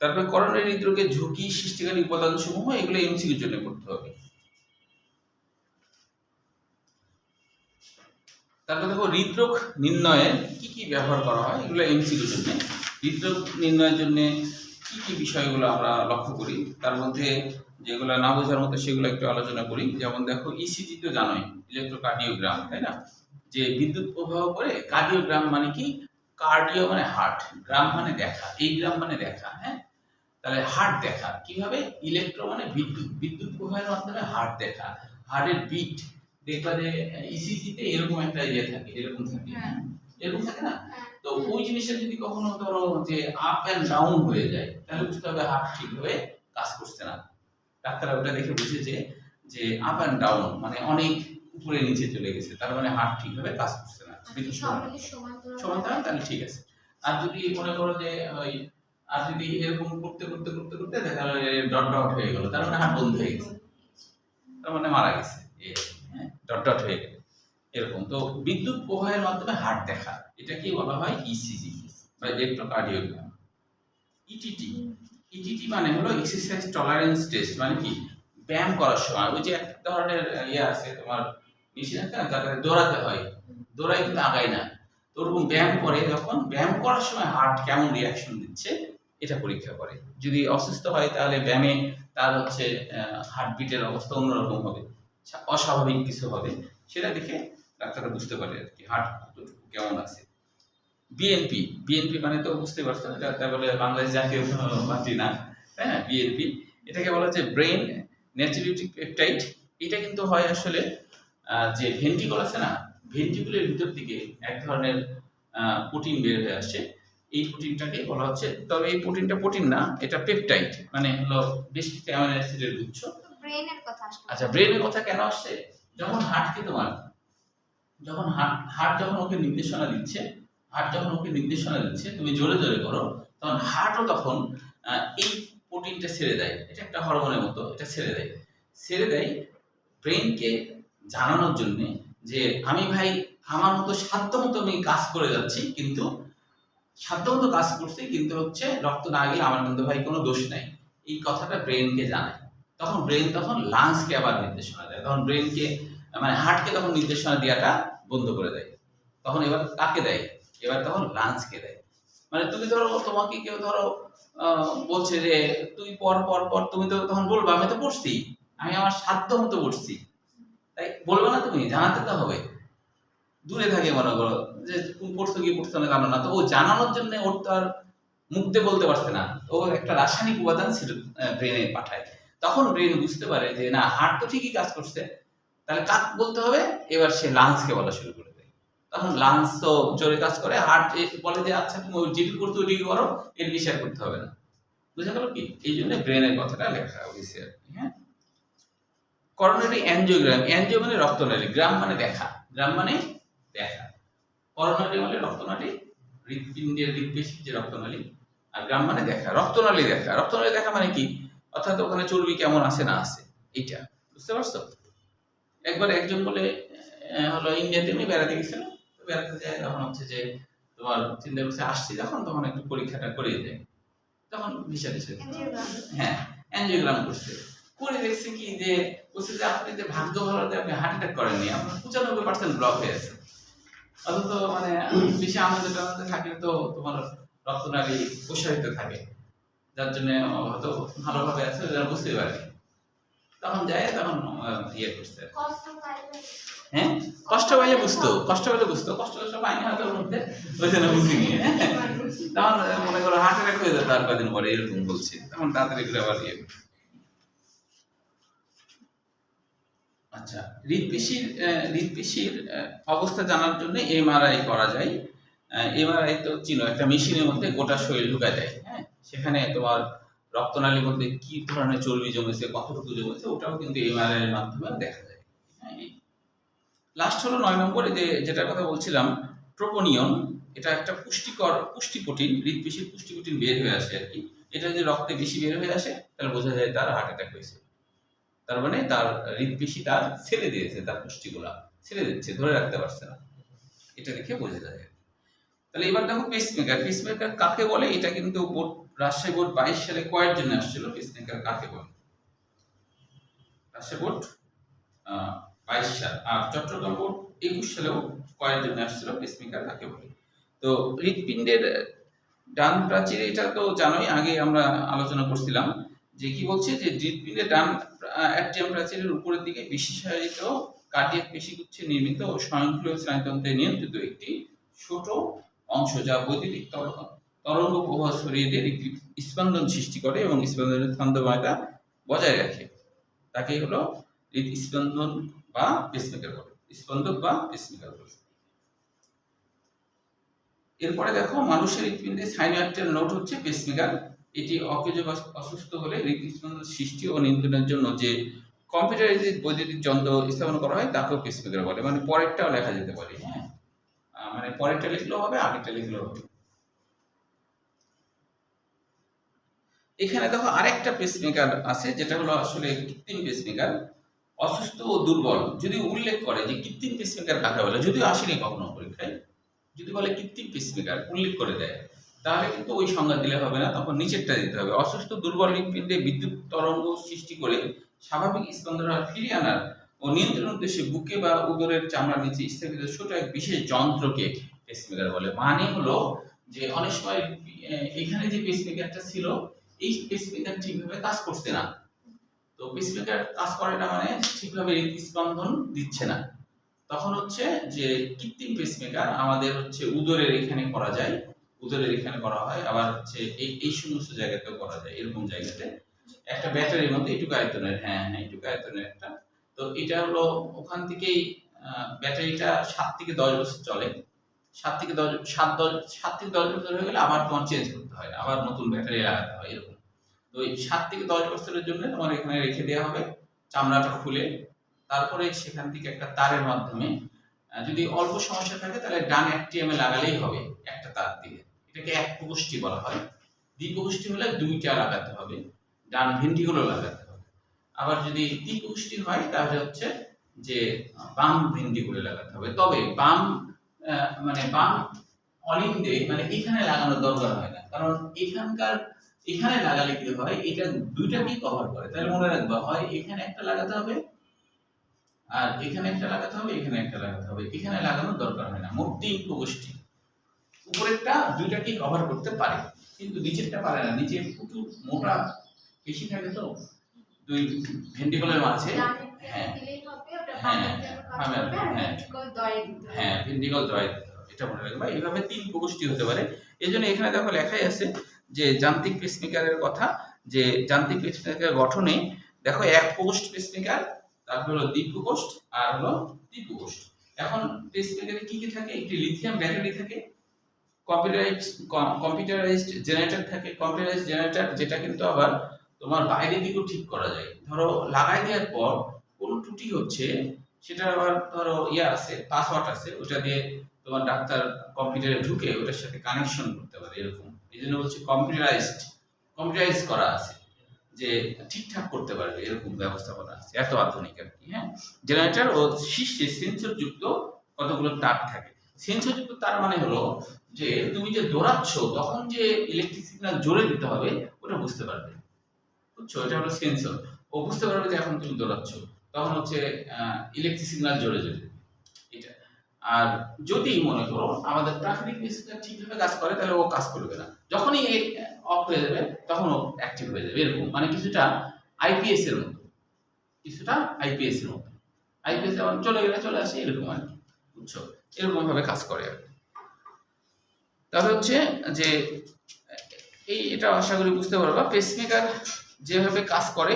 তারপরে করোনারি হৃদরোগের ঝুঁকি সৃষ্টিকারী উপাদান সমূহ, এগুলো এমসিকিউর জন্য পড়তে হবে। তারপরে দেখো হৃদরোগ নির্ণয়ে কি কি ব্যবহার করা হয়, এগুলো এমসিকিউর জন্য। হৃদরোগ নির্ণয়ের জন্য কি কি বিষয়গুলো আমরা লক্ষ্য করি, তার মধ্যে যেগুলো না বোঝার মতো সেগুলো একটু আলোচনা করি। যেমন দেখো ইসিজি তো জানোই, ইলেকট্রোকার্ডিওগ্রাম, তাই না, যে বিদ্যুৎ প্রবাহ করে। কার্ডিওগ্রাম মানে কি, কার্ডিও মানে হার্ট, গ্রাম মানে দেখা, এই গ্রাম মানে দেখা, হ্যাঁ। তাহলে হার্ট দেখা কিভাবে, ইলেকট্রো মানে বিদ্যুৎ, বিদ্যুৎ প্রবাহের মাধ্যমে হার্ট দেখা, হার্টের বিট দেখবা যে ইসিজিতে এরকম একটা ইয়ে থাকে, এরকম থাকে, হ্যাঁ, এরকম থাকে না। তো ওই জিনিসটা যদি কখনো ধরো যে আপ এন্ড ডাউন হয়ে যায়, তাহলে বুঝতে হবে হার্ট ঠিকভাবে কাজ করছে না। ডাক্তাররা ওটা দেখে বুঝে যে আপ এন্ড ডাউন মানে অনেক উপরে নিচে চলে গেছে, তার মানে হার্ট ঠিকভাবে কাজ করছে না। সমান্তরাল তাহলে ঠিক আছে। আর যদি মনে করো যে ওই, আর যদি এরকম করতে করতে করতে করতে দেখা গেল ডট ডট হয়ে গেল, তার মানে হার্ট বন্ধ হয়ে গেছে, তার মানে মারা গেছে, হ্যাঁ, ডট ডট হয়ে গেল এরকম। তো বিদ্যুৎ প্রবাহের মাধ্যমে হার্ট দেখা, এটাকে বলা হয় ইসিজি বা ইলেকট্রোকার্ডিওগ্রাম। ইটিটি, ইটিটি মানে হলো এক্সারসাইজ টলারেন্স টেস্ট, মানে কি, ব্যায়াম করার সময় ওই যে এক ধরনের ইয়ে আছে তোমার মেশিন আছে না, যাতে দৌড়াতে হয়, দৌড়াই কিন্তু আগায় না, তো ওরকম ব্যায়াম করে, যখন ব্যায়াম করার সময় হার্ট কেমন রিয়াকশন দিচ্ছে এটা পরীক্ষা করে। যদি অসুস্থ হয় তাহলে ব্যায়ামে তার হচ্ছে হার্টবিটের অবস্থা অন্যরকম হবে, অস্বাভাবিক কিছু হবে, সেটা দেখে ডাক্তাররা বুঝতে পারে আর কি হার্ট কতটুকু কেমন আছে। বিএনপি, বিএনপি মানে তো বুঝতে পারছো, এটা বলে বাংলাদেশ জাতীয় পার্টি না, তাই না, বিএনপি। এটাকে বলা হচ্ছে ব্রেন ন্যাচুরেটিক পেপটাইড। এটা কিন্তু হয় আসলে যে ভেন্ট্রিকল আছে না, ভেন্ট্রিকুলের ভিতর থেকে এক ধরনের প্রোটিন বের হয়ে আসে, এই প্রোটিনটাকে বলা হচ্ছে, তবে এই প্রোটিনটা প্রোটিন না, এটা পেপটাইড, মানে হলো বেশ কিছু অ্যামাইনো অ্যাসিডের গুচ্ছ। ব্রেনের কথা আসছে। আচ্ছা ব্রেনের কথা কেন আসছে, যখন হার্টকে তোমার, যখন হার্ট যখন ওকে নির্দেশনা দিচ্ছে, হার্ট যখন ওকে নির্দেশনা দিচ্ছে তুমি জোরে জোরে করো, তখন হার্টও তখন এই প্রোটিনটা ছেড়ে দেয়, এটা একটা হরমোনের মতো, এটা ছেড়ে দেয় ব্রেনকে জানানোর জন্য যে আমি ভাই আমার মতো সাধ্য মতো আমি কাজ করে যাচ্ছি, কিন্তু সাধ্য মতো কাজ করছি, কিন্তু হচ্ছে রক্ত না গেলে আমার কিন্তু ভাই কোনো দোষ নাই, এই কথাটা ব্রেনকে জানায়। তখন ব্রেন তখন লাংসকে আবার নির্দেশনা দেয়, তখন ব্রেনকে মানে হার্টকে তখন নির্দেশনা দেওয়াটা বন্ধ করে দেয়, তখন এবার কাকে দেয়, এবার তখন লাংসকে দেয়। মানে তুমি ধরো তোমাকে কেউ ধরো বলছে যে তুই পর পর পর, তুমি তো তখন বলবা আমি তো পড়ছি, আমি আমার সাধ্য মতো পড়ছি, তাই বলবে না, তুমি জানাতে তো হবে। দূরে থাকে মনে করো যে তুমি পড়ছো কি পড়ছো না জানো না, তো ও জানানোর জন্য ওর তো আর মুখতে বলতে পারছে না, ও একটা রাসায়নিক উপাদান ব্রেনে পাঠায়, তখন ব্রেন বুঝতে পারে যে না হার্ট তো ঠিকই কাজ করছে, তাহলে কাক বলতে হবে, এবার সে লাংসকে বলা শুরু করে দেয়, তখন লাংস তো জোরে কাজ করে, হার্ট বলে যে আচ্ছা তুমি যেটি করতে ওইটিকে করো, এর বিচার করতে হবে না। বুঝা গেল কি, এই জন্য ব্রেনের কথাটা লেখা হয়েছে আর কি। হ্যাঁ, করোনারি অ্যাঞ্জিওগ্রাম, অ্যাঞ্জিও মানে রক্তনালী, গ্রাম মানে দেখা, গ্রাম মানে দেখা, করোনারি মানে রক্তনালী, হৃৎপিণ্ডের হৃৎপেশির যে রক্তনালী, আর গ্রাম মানে দেখা, রক্তনালী দেখা। রক্তনালী দেখা মানে কি, অর্থাৎ ওখানে চর্বি কেমন আছে না আছে, এইটা বুঝতে পারছো। একবার একজন বলে হলো ইন্ডিয়াতে এমনি বেড়াতে গেছিল, বেড়াতে যায়, তখন হচ্ছে যে তোমার চিন্তা করছে আসছি যখন, তখন একটু পরীক্ষাটা করিয়ে দেয়, তখন ভিসা দিচ্ছে, হ্যাঁ অ্যাঞ্জিওগ্রাম করছে, করে দেখছে কি যে বলছে যে আপনি যে ভাগ্য ভালো যে আপনি হার্ট অ্যাটাক করেননি, আপনার 95% ব্লক হয়ে আছে, অথচ মানে বেশি আনন্দ টানন্দে থাকলে তো তোমার রক্তনালী প্রসারিত থাকে, যার জন্য হয়তো ভালোভাবে আছে, বুঝতে পারে, তখন যায়, তখন ইয়ে করছে, হ্যাঁ কষ্ট পাইলে বুঝতো, কষ্ট পাইনি হয়তো ওর মধ্যে, ওই জন্য বুঝিনি, তখন মনে করো হার্ট অ্যাটাক হয়ে যেত আর কদিন পরে, এরকম বলছি, তখন তাড়াতাড়ি করে আবার ইয়ে। আচ্ছা, হৃদপেশির অবস্থা জানার জন্য এমআরআই করা যায়। এমআরআই তো চিনো, একটা মেশিনের মধ্যে গোটা শরীর ঢুকায় দেয়, হ্যাঁ, সেখানে তোমার রক্তনালীর মধ্যে কি ধরনের চর্বি জমেছে, কতটুকু জমেছে, ওটাও কিন্তু এমআরআই এর মাধ্যমে দেখা যায়। হ্যাঁ, লাস্ট হলো 9 নম্বরে যেটার কথা বলছিলাম, ট্রোপোনিয়ন। এটা একটা পুষ্টি প্রোটিন, হৃদপেশির পুষ্টি প্রোটিন বের হয়ে আসে আর কি। এটা যদি রক্তে বেশি বের হয়ে আসে তাহলে বোঝা যায় তার হার্ট অ্যাটাক হয়েছে। তার মানে তার হৃদপেশি তার ছেড়ে দিয়েছে, তার পুষ্টিগুলা ছেড়ে দিচ্ছে, ধরে রাখতে পারছে না, এটা দেখে বোঝা যায়। তাহলে এবার দেখো পেসমেকার। পেসমেকার কাকে বলে? এটা কিন্তু রাজশাহী বোর্ড 22 সালে কয়ের জন্য আসছিল, পেসমেকার কাকে বলে। রাজশাহী বোর্ড 22 সাল, আর চট্টগ্রাম বোর্ড 21 সালেও কয়ের জন্য আসছিল পেসমেকার কাকে বলে। তো হৃৎপিণ্ডের ডান প্রাচীরে, এটা তো জানোই, আগে আমরা আলোচনা করছিলাম যে কি বলছে, যে হৃৎপিণ্ডের ডান অ্যাট্রিয়াম প্রাচীরের উপরের দিকে বিশেষায়িত কার্ডিয়াক পেশিগুচ্ছে নির্মিত ও স্বয়ংক্রিয় স্নায়ুতন্ত্রে নিয়ন্ত্রিত একটি ছোট অংশ, যা বৈদ্যুতিক তরঙ্গ প্রবাহ ছড়িয়ে দিয়ে স্পন্দন সৃষ্টি করে এবং স্পন্দনের ছন্দময়তা বজায় রাখে। তাকেই হলো হৃদস্পন্দন বা পেসমেকার বলে, স্পন্দক বা পেসমেকার বলে। এরপরে দেখো, মানুষের হৃৎপিণ্ডে সাইনোআর্টিয়াল নোড হচ্ছে পেসমেকার। এটি অকেজ বা অসুস্থ হলে হৃদস্পন্দন সৃষ্টি ও নিয়ন্ত্রণের জন্য যে কম্পিউটারাইজড বৈদ্যুতিক যন্ত্র স্থাপন করা হয় তাকেও পেসমেকার বলে। মানে পরেরটাও লেখা যেতে পারে, হ্যাঁ, মানে পরেরটা লিখলেও হবে, আগেরটা লিখলেও হবে। এখানে দেখো আরেকটা পেসমেকার আছে, যেটা হলো আসলে কৃত্রিম পেসমেকার। অসুস্থ ও দুর্বল যদি উল্লেখ করে যে কৃত্রিম পেসমেকার কাকে বলে, যদিও আসেনি কখনো পরীক্ষায়, যদি বলে কৃত্রিম পেসমেকার উল্লেখ করে দেয়, তাহলে কিন্তু ওই সংজ্ঞা দিলে হবে না, তখন নিচেরটা দিতে হবে। অসুস্থ দুর্বল হৃৎপিণ্ডে বিদ্যুৎ তরঙ্গ সৃষ্টি করে স্বাভাবিক স্পন্দন ফিরিয়ে আনার ও নিয়ন্ত্রণ উদ্দেশ্যে বুকে বা উদরের চামড়ার নিচে স্থাপিত ছোট এক বিশেষ যন্ত্রকে পেসমেকার বলে। মানে হলো যে অনেক সময় এখানে যে পেসমেকারটা ছিল, এই পেসমেকার ঠিকভাবে কাজ করছে না। তো পেসমেকার কাজ করে না মানে ঠিকভাবে হৃদস্পন্দন দিচ্ছে না, তখন হচ্ছে যে কৃত্রিম পেসমেকার আমাদের হচ্ছে উদরের এখানে করা যায়, উদরের এখানে করা হয়, আবার হচ্ছে এই সমস্ত জায়গাতেও করা যায়। এরকম জায়গাতে একটা ব্যাটারির মধ্যে এইটুকু আয়তনের, হ্যাঁ হ্যাঁ এইটুকু আয়তনের একটা, তো এটা হলো ওখান থেকেই ব্যাটারিটা 7 থেকে 10 বছর চলে। 7 থেকে 10 বছর হয়ে গেলে আবার তোমার চেঞ্জ করতে হয়, আবার নতুন ব্যাটারি লাগাতে হয়, এরকম। তো এই 7 থেকে 10 বছরের জন্য তোমার এখানে রেখে দেওয়া হবে, চামড়াটা খুলে। তারপরে সেখান থেকে একটা তারের মাধ্যমে, যদি অল্প সমস্যা থাকে তাহলে ডান অ্যাট্রিয়ামে লাগালেই হবে একটা তার দিয়ে। এটাকে এক প্রকোষ্ঠী বলা হয়। দ্বিপ্রকোষ্ঠী হলে 2টা লাগাতে হবে, ডান ভেন্ট্রিকুলার লাগাতে হবে। আবার যদি ত্রিপ্রকোষ্ঠী হয় তাহলে হচ্ছে যে বাম ভেন্ট্রিকুলার লাগাতে হবে। তবে বাম অলিন্দে মানে এখানে লাগানোর দরকার হয় না, কারণ এখানে লাগালে কি হয়, এটা দুইটাকেই কভার করে। তাহলে মনে রাখবা, হয় এখানে একটা লাগাতে হবে, আর এখানে একটা লাগাতে হবে, এখানে একটা লাগাতে হবে। এখানে লাগানোর দরকার হয় না। মোট 3 প্রকোষ্ঠী। উপরেরটা দুইটাকেই কভার করতে পারে, কিন্তু নিচেরটা পারে না। নিচে প্রচুর মোটা পেশি থাকে, তো দুই ভেন্ট্রিকুলার মাঝে, হ্যাঁ হ্যাঁ ভেন্ট্রিকল দয় দিতে হবে, এটা মনে রাখবা। এইভাবে 3 প্রকোষ্ঠী হতে পারে। এজন্য এখানে দেখো লেখাই আছে যে যান্ত্রিক পেসমেকারের কথা, যে যান্ত্রিক পেসমেকারের গঠনে দেখো এক প্রকোষ্ঠ পেসমেকার, তারপর হলো দ্বিপ্রকোষ্ঠ, আর হলো ত্রিপ্রকোষ্ঠ। এখন পেসমেকারে কি কি থাকে? একটি লিথিয়াম ব্যাটারি থাকে, কম্পিউটারাইজড জেনারেটর থাকে। কম্পিউটারাইজড জেনারেটর যেটা কিন্তু আবার তোমার বাইরে দিকেও ঠিক করা যায়। ধরো লাগাই দেওয়ার পর কোনো ত্রুটি হচ্ছে, সেটা আবার ধরো আছে, পাসওয়ার্ড আছে, ওটা দিয়ে তোমার ডাক্তার কম্পিউটারে ঢুকে ওটার সাথে কানেকশন করতে পারে, এরকম। এই জন্য বলছি কম্পিউটারাইজ করা আছে, যে ঠিকঠাক করতে পারবে, এরকম ব্যবস্থাপনা আছে, এত আধুনিক আর কি। হ্যাঁ, জেনারেটর ও শীর্ষে সেন্সর যুক্ত কতগুলো তার থাকে। সেন্সর যুক্ত তার মানে হলো যে তুমি যে দৌড়াচ্ছ তখন যে ইলেকট্রিক সিগন্যাল জোরে দিতে হবে ওটা বুঝতে পারবে, বুঝছো? এটা হলো সেন্সর। ও বুঝতে পারবে যে এখন তুমি দৌড়াচ্ছ, তখন হচ্ছে ইলেকট্রিক সিগন্যাল জোরে জোরে, এটা। আর যদি মনে করো আমাদের প্রাকৃতিক পেসমেকার ঠিকভাবে কাজ করে, তাহলে ও কাজ করবে না। যখনই অফ হয়ে যাবে তখন ও অ্যাক্টিভ হয়ে যাবে, এরকম। মানে কিছুটা আইপিএস এর মতো, আইপিএস যেমন চলে গেলে চলে আসে, এরকম আর কি, বুঝছো? এরকম ভাবে কাজ করে আর কি। তাহলে হচ্ছে যে এটা আশা করি বুঝতে পারবা। পেসমেকার যেভাবে কাজ করে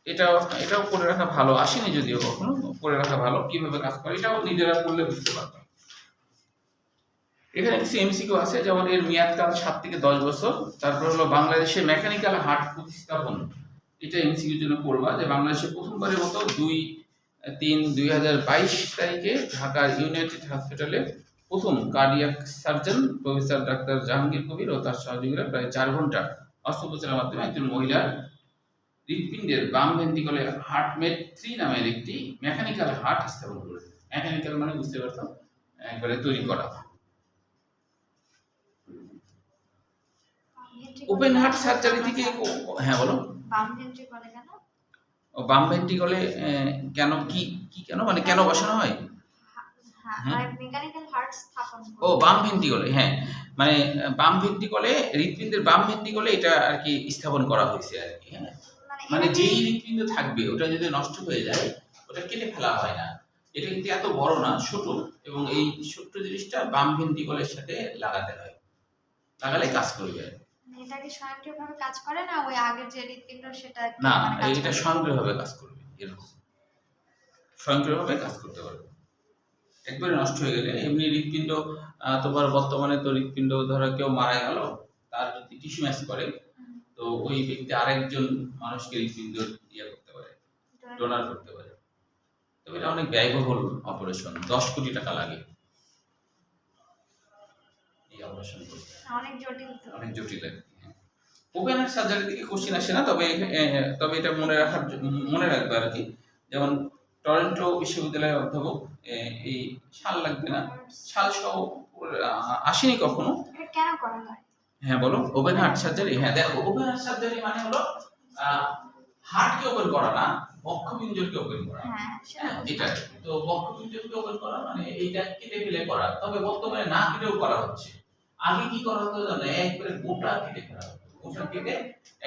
এটাও এটাও করে রাখা ভালো, আসেনি যদিও কখনো, করে রাখা ভালো কিভাবে কাজ করে এটাও নিজেরা করলে বুঝতে পারবে। এখানে কিছু এমসিকিউ আছে, যেমন এর মেয়াদকাল 7 থেকে 10 বছর। তারপর হলো বাংলাদেশে মেকানিক্যাল হার্ট প্রতিস্থাপন, এটা এমসিকিউর জন্য পড়বা যে বাংলাদেশে প্রথমবারের মতো 2/3/2022 তারিখে ঢাকার ইউনাইটেড হসপিটালে প্রথম cardiac surgeon professor doctor Jahangir Kabir ও তার সহযোগীরা প্রায় 4 ঘন্টা অস্ত্রোপচারের মাধ্যমে একজন মহিলার হৃৎপিণ্ডের বাম ভেন্ট্রিকলে হার্টমেট 3 নামের একটি মেকানিক্যাল হার্ট স্থাপন করেছে। মেকানিক্যাল মানে বুঝতে পারছো, একবারে তৈরি করা। ওপেন হার্ট সার্জারি থেকে হ্যাঁ বলো। বাম ভেন্ট্রিকলে কেন? ও বাম ভেন্ট্রিকলে কেন, কি কি কেন মানে কেন বসানো হয়? হ্যাঁ, মেকানিক্যাল হার্ট স্থাপন। ও বাম ভেন্ট্রিকলে, হ্যাঁ মানে বাম ভেন্ট্রিকলে, হৃৎপিণ্ডের বাম ভেন্ট্রিকলে এটা আর কি স্থাপন করা হয়েছে আর কি। হ্যাঁ মানে যেই হৃৎপিণ্ড থাকবে ওটা যদি নষ্ট হয়ে যায় ওটা কেটে ফেলা হয় না। এটা কিন্তু এত বড় না, ছোট, এবং এই ছোট্ট জিনিসটা বাম ভেন্ট্রিকলের সাথে লাগাতে হয়, লাগালে কাজ করবে। এটা কি স্বয়ংক্রিয়ভাবে কাজ করে না ওই আগের যে হৃৎপিণ্ড সেটা না, এটা স্বয়ংক্রিয়ভাবে কাজ করবে, এরকম স্বয়ংক্রিয়ভাবে কাজ করতে পারবে। একবারে নষ্ট হয়ে গেলে এমনি হৃৎপিণ্ড, তোমার বর্তমানে তো হৃৎপিণ্ড ধরো কেউ মারা গেল, তার যদি টিস্যু ম্যাচ করে, তো ওই ব্যক্তি আরেকজন মানুষকে হৃৎপিণ্ড ইয়ে করতে পারে, ডোনার করতে পারে। তবে এটা অনেক ব্যয়বহুল অপারেশন, 10 কোটি টাকা লাগে এই অপারেশন করতে, অনেক জটিল, অনেক জটিল। ওপেন হার্ট সার্জারি থেকে কোশ্চেন আসে না, তবে এটা মনে রাখবে আর কি। যেমন টরন্টো বিশ্ববিদ্যালয়ের অধ্যাপক, এই সাল লাগবে না, সাল সহ আসেনি কখনো। এটা কেন করা হয়? হ্যাঁ বলো, ওপেন হার্ট সার্জারি। হ্যাঁ দেখো, ওপেন হার্ট সার্জারি মানে হলো হার্টকে ওপেন করা না, বক্ষপিঞ্জরকে ওপেন করা। হ্যাঁ এটা তো বক্ষপিঞ্জরকে ওপেন করা মানে এইটা কেটে ফেলে করা, তবে বর্তমানে না কেটেও করা হচ্ছে। আগে কি করা হতো জানো, একবারে গোটা কেটে ফেলা হতো, গোটা কেটে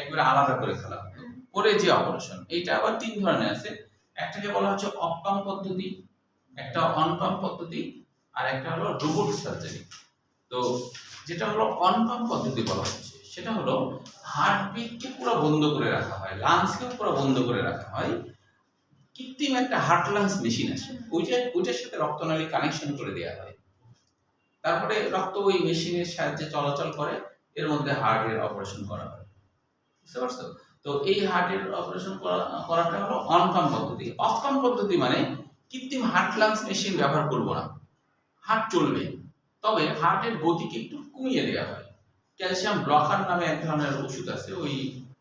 একবারে আলাদা করে ফেলা হতো করে যে অপারেশন। এইটা আবার 3 ধরনের আছে, একটাকে বলা হচ্ছে অফ-পাম্প পদ্ধতি, একটা অন-পাম্প পদ্ধতি, আর একটা হলো রোবট সার্জারি। তো যেটা হলো অন-পাম্প পদ্ধতি বলা হচ্ছে, সেটা হলো হার্টবিটকে পুরো বন্ধ করে রাখা হয়, লাংসকে পুরো বন্ধ করে রাখা হয়, কৃত্রিম একটা হার্ট লাংস মেশিন আছে, ওইটার সাথে রক্তনালী কানেকশন করে দেওয়া হয়, তারপরে রক্ত ওই মেশিনের সাহায্যে চলাচল করে, এর মধ্যে হার্টের অপারেশন করা হয়। বুঝতে পারছো? তো এই হার্টের অপারেশন করাটা হলো অন-পাম্প পদ্ধতি। অফ-পাম্প পদ্ধতি মানে কৃত্রিম হার্ট লাংস মেশিন ব্যবহার করব না, হার্ট চলবে, তবে হার্টের গতিকে একটু কমিয়ে দেওয়া হয়। ক্যালসিয়াম ব্লকার নামে এক ধরনের ওষুধ আছে, ওই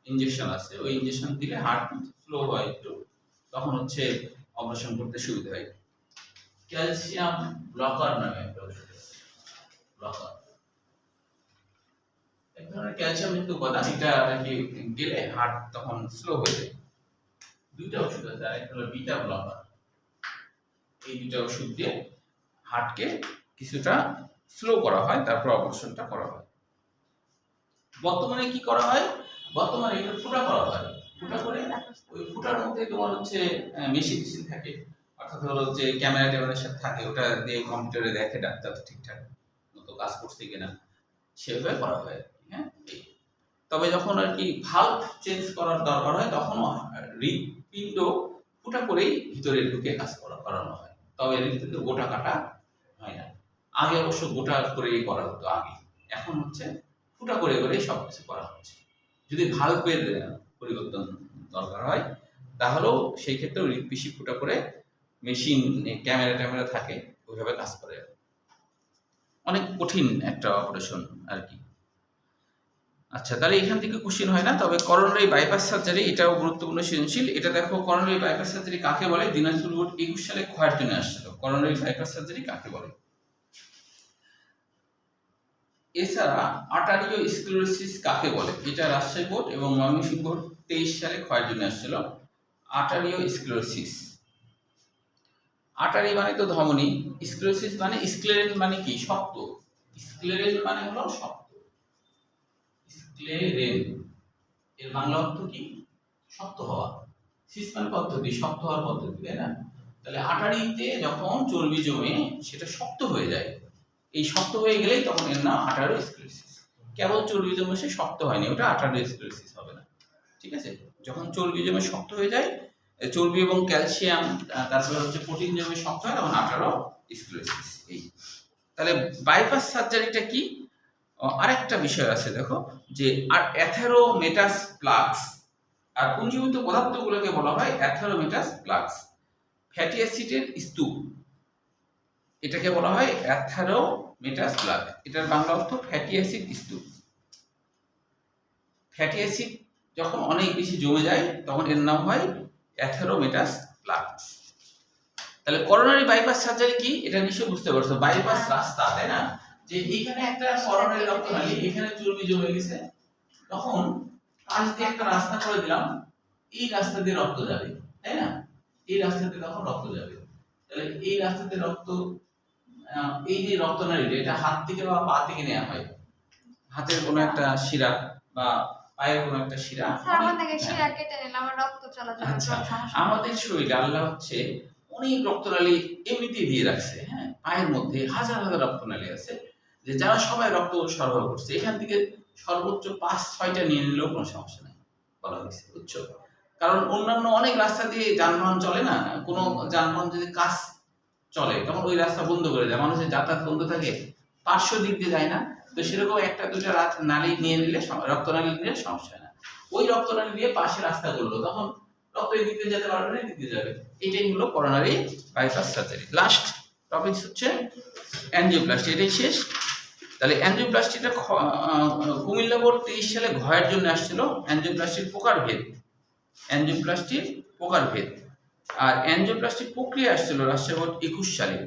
ইনজেকশন আছে, ওই ইনজেকশন দিলে হার্ট স্লো হয় একটু, তখন হচ্ছে অপারেশন করতে সুবিধা হয়। ক্যালসিয়াম ব্লকার নামে একটা ওষুধ আছে, ব্লকার, এক ধরনের ক্যালসিয়াম যুক্ত উপাদান, এটা আর কি গেলে হার্ট তখন স্লো হয়ে যায়। 2টা ওষুধ আছে, আর একটা হলো বিটা ব্লকার। এই 2টা ওষুধ দিয়ে হার্টকে কিছুটা স্লো করা হয়, তারপর অপারেশনটা করা হয়। বর্তমানে কি করা হয়, বর্তমানে এটা ফুটা করা হয়, ফুটা করে ওই ফুটার মধ্যে তোমার হচ্ছে মেশিন থাকে, অর্থাৎ হলো যে ক্যামেরার সাথে থাকে, ওটা দিয়ে কম্পিউটারে দেখে ডাক্তার ঠিকঠাক মতো কাজ করছে কিনা, সেভাবে করা হয়। হ্যাঁ, তবে যখন আর কি ভালভ চেঞ্জ করার দরকার হয়, তখন হৃৎপিণ্ড ফুটা করেই ভিতরে ঢুকে কাজ করানো হয়, তবে হৃৎপিণ্ড গোটা কাটা হয় না। আগে অবশ্য গোটা করেই করা হতো আগে, এখন হচ্ছে ফুটা করে করে সবকিছু করা হচ্ছে। যদি ভালভের পরিবর্তন দরকার হয়, তাহলেও সেই ক্ষেত্রে হৃৎপিণ্ড ফুটা করে মেশিন, ক্যামেরা থাকে, ওইভাবে কাজ করে। অনেক কঠিন একটা অপারেশন আর কি। আচ্ছা, তাহলে এখান থেকে কোশ্চেন হয় না, তবে করোনারি বাইপাস সার্জারি এটাও গুরুত্বপূর্ণ সৃজনশীল। এটা দেখো, করোনারি বাইপাস সার্জারি কাকে বলে, দিনাজপুর বোর্ড 21 সালে ক্ষয়ের জন্য আসছিল, করোনারি বাইপাস সার্জারি কাকে বলে। এছাড়া আর্টারিও স্ক্লেরোসিস কাকে বলে, এটা রাজশাহী বোর্ড এবং ময়মনসিংহ বোর্ড 23 সালে ক্ষয়ের জন্য আসছিল, আর্টারিও স্ক্লেরোসিস। আর্টারি মানে তো ধমনী, স্ক্লেরোসিস মানে, স্ক্লেরেন মানে কি, শক্ত, স্ক্লেরেন মানে হলো শক্ত, স্ক্লেরেন এর বাংলা অর্থ কি, শক্ত হওয়া, সিস মানে পদ্ধতি, শক্ত হওয়ার পদ্ধতি, তাই না? তাহলে আর্টারিতে যখন চর্বি জমে সেটা শক্ত হয়ে যায়, এই শক্ত হয়ে গেলেই তখন এর নাম আর্টারিওস্ক্লেরোসিস। কেবল চর্বি জমে সে শক্ত হয়নি, ওটা আর্টারিওস্ক্লেরোসিস হবে না। ঠিক আছে, যখন চর্বি জমে শক্ত হয়ে যায়, চর্বি এবং ক্যালসিয়াম তারপরে হচ্ছে প্রোটিন জমে শক্ত হয়, তখন আঠারো স্ক্লেরোসিস। এই তাহলে বাইপাস সার্জারিটা কি? আরেকটা বিষয় আছে দেখো, যে আর অ্যাথেরোমেটাস প্লাগস, আর পুঞ্জীভূত পদার্থগুলোকে বলা হয় অ্যাথেরোমেটাস প্লাগস। ফ্যাটি অ্যাসিডের স্তূপ, এটাকে বলা হয় অ্যাথেরোমেটাস প্লাগ। এটার বাংলা অর্থ ফ্যাটি অ্যাসিড স্তূপ। ফ্যাটি অ্যাসিড যখন অনেক বেশি জমে যায় তখন এর নাম হয় অ্যাথেরোমেটাস প্লাগস। তাহলে করোনারি বাইপাস সার্জারি কি, এটা নিশ্চয়ই বুঝতে পারছো। বাইপাস রাস্তা, তাই না, যে এইখানে একটা করোনারি রক্তনালী, এখানে চর্বি জমে গেছে, তখন পাশ দিয়ে একটা রাস্তা করে দিলাম, এই রাস্তা দিয়ে রক্ত যাবে, তাই না, এই রাস্তা দিয়ে তখন রক্ত যাবে। তাহলে এই রাস্তাতে রক্ত, এই যে রক্তনালীটা, এটা হাত থেকে বা পা থেকে নেওয়া হয়, হাতের কোনো একটা শিরা বা পায়ের কোনো একটা শিরা। স্যার আমার থেকে শিরা কেটে নিলে আমার রক্ত চলাচল আচ্ছা, সমস্যা। আমাদের শরীরে আল্লাহ হচ্ছে অনেক রক্তনালী এমনিতেই দিয়ে রাখছে, হ্যাঁ, পায়ের মধ্যে হাজার হাজার রক্তনালী আছে, যে যারা সবাই রক্ত সরবরাহ করছে, এখান থেকে সর্বোচ্চ 5-6টা নিয়ে নিলেও কোনো সমস্যা নেই বলা হয়েছে, বুঝছো। কারণ অন্যান্য অনেক রাস্তা দিয়ে যানবাহন চলে না, কোনো যানবাহন যদি কাজ চলে তখন ওই রাস্তা বন্ধ করে দেয়, মানুষের যাতায়াত বন্ধ থাকে, পার্শ্ব দিক দিয়ে যায় না, তো সেরকম একটা দুইটা নালী নিয়ে নিলে, রক্তনালী নিলে সমস্যা হয় না। ওই রক্তনালী দিয়ে পাশে রাস্তা করলো, তখন রক্ত এই দিক দিয়ে যেতে পারবে না, এই দিক দিয়ে যাবে। এটাই হলো coronary bypass surgery. Last topic হচ্ছে অ্যানজিওপ্লাস্টি, এটাই শেষ। তাহলে অ্যানজিওপ্লাস্টিটা কুমিল্লা বোর্ড 23 সালে ঘয়ের জন্য আসছিল। অ্যানজিওপ্লাস্টির প্রকারভেদ, অ্যানজিওপ্লাস্টির প্রকারভেদ, আর অ্যানজিওপ্লাস্টির প্রক্রিয়া আসছিল রাজশাহী বোর্ড 21 সালে।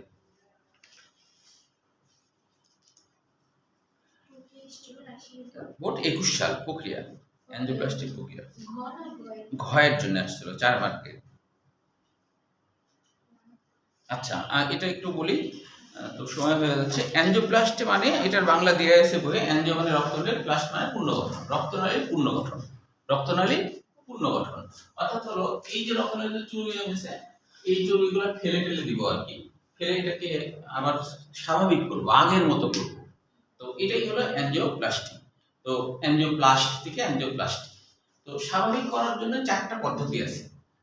বোর্ড 21 সাল প্রক্রিয়া, অ্যানজিওপ্লাস্টিক প্রক্রিয়া ঘয়ের জন্য আসছিল 4 মার্কে। আচ্ছা, এটা একটু বলি, তো সময় হয়ে যাচ্ছে। অ্যানজিওপ্লাস্টি মানে, এটার বাংলা দেয়া আছে বইয়ে, অ্যানজিও মানে রক্তনালী, প্লাস্ট মানে পুনর্গঠন, রক্তনালীর পুনর্গঠন, রক্তনালীর পুনর্গঠন। অর্থাৎ হলো এই যে রক্তনালীতে চর্বি জমেছে, এই চর্বিগুলো ফেলে ফেলে দিব আর কি, ফেলে এটাকে আবার স্বাভাবিক করব, আগের মতো করব। তো এটাই হলো অ্যানজিওপ্লাস্টি। তো অ্যানজিওপ্লাস্ট থেকে অ্যানজিওপ্লাস্টি। তো স্বাভাবিক করার জন্য 4টা পদ্ধতি আছে।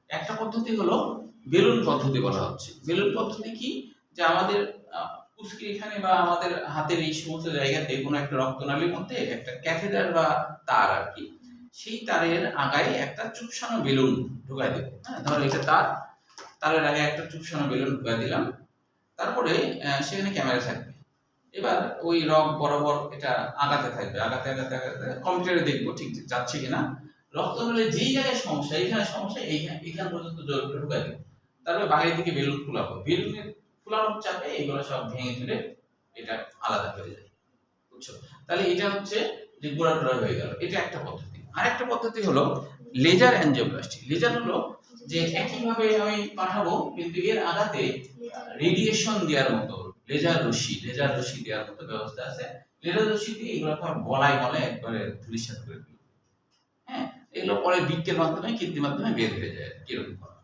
একটা পদ্ধতি হলো বেলুন পদ্ধতি বলা হচ্ছে। বেলুন পদ্ধতি কি, যে আমাদের পুস্কি এখানে বা আমাদের হাতের এই সমস্ত জায়গাতে কোনো একটা রক্তনালীর মধ্যে একটা ক্যাথেটার বা তার আর কি, সেই তারের আগায় একটা চুপসানো বেলুন ঢুকাই দেব। হ্যাঁ, ধরো এটা তার, তারের আগে একটা চুপসানো বেলুন ঢুকাই দিলাম, তারপরে সেখানে ক্যামেরা থাকবে। এবার ওই রক বরাবর এটা আগাতে থাকবে, আগাতে আগাতে আগাতে কম্পিউটারে দেখবো ঠিক যাচ্ছে কিনা। রক্তনালীর যেই জায়গায় সমস্যা, এইখানে সমস্যা, এইখান পর্যন্ত জোর করে ঢুকাই দেবো। তারপরে বাইরে থেকে বেলুন খোলাবো, বেলুনের ফুলানোর চাপে এগুলো সব ভেঙে ফেলে এটা আলাদা হয়ে যায়, বুঝছো। তাহলে এটা হচ্ছে যে গোড়া টোড়া হয়ে গেল, এটা একটা পদ্ধতি। আর একটা পদ্ধতি হলো লেজার অ্যানজিওপ্লাস্টি। লেজার হলো যে একইভাবে আমি পাঠাবো, কিন্তু এর আগাতে রেডিয়েশন দেওয়ার মতো লেজার রশ্মি দেওয়ার মতো ব্যবস্থা আছে। লেজার রশ্মি দিয়ে এগুলো গলায় গলায় একবারে ধূলিসাৎ করে দিল। হ্যাঁ, এগুলো পরে বৃক্কের মাধ্যমে, কৃত্রিম মাধ্যমে বের হয়ে যায়, কিরকম করা।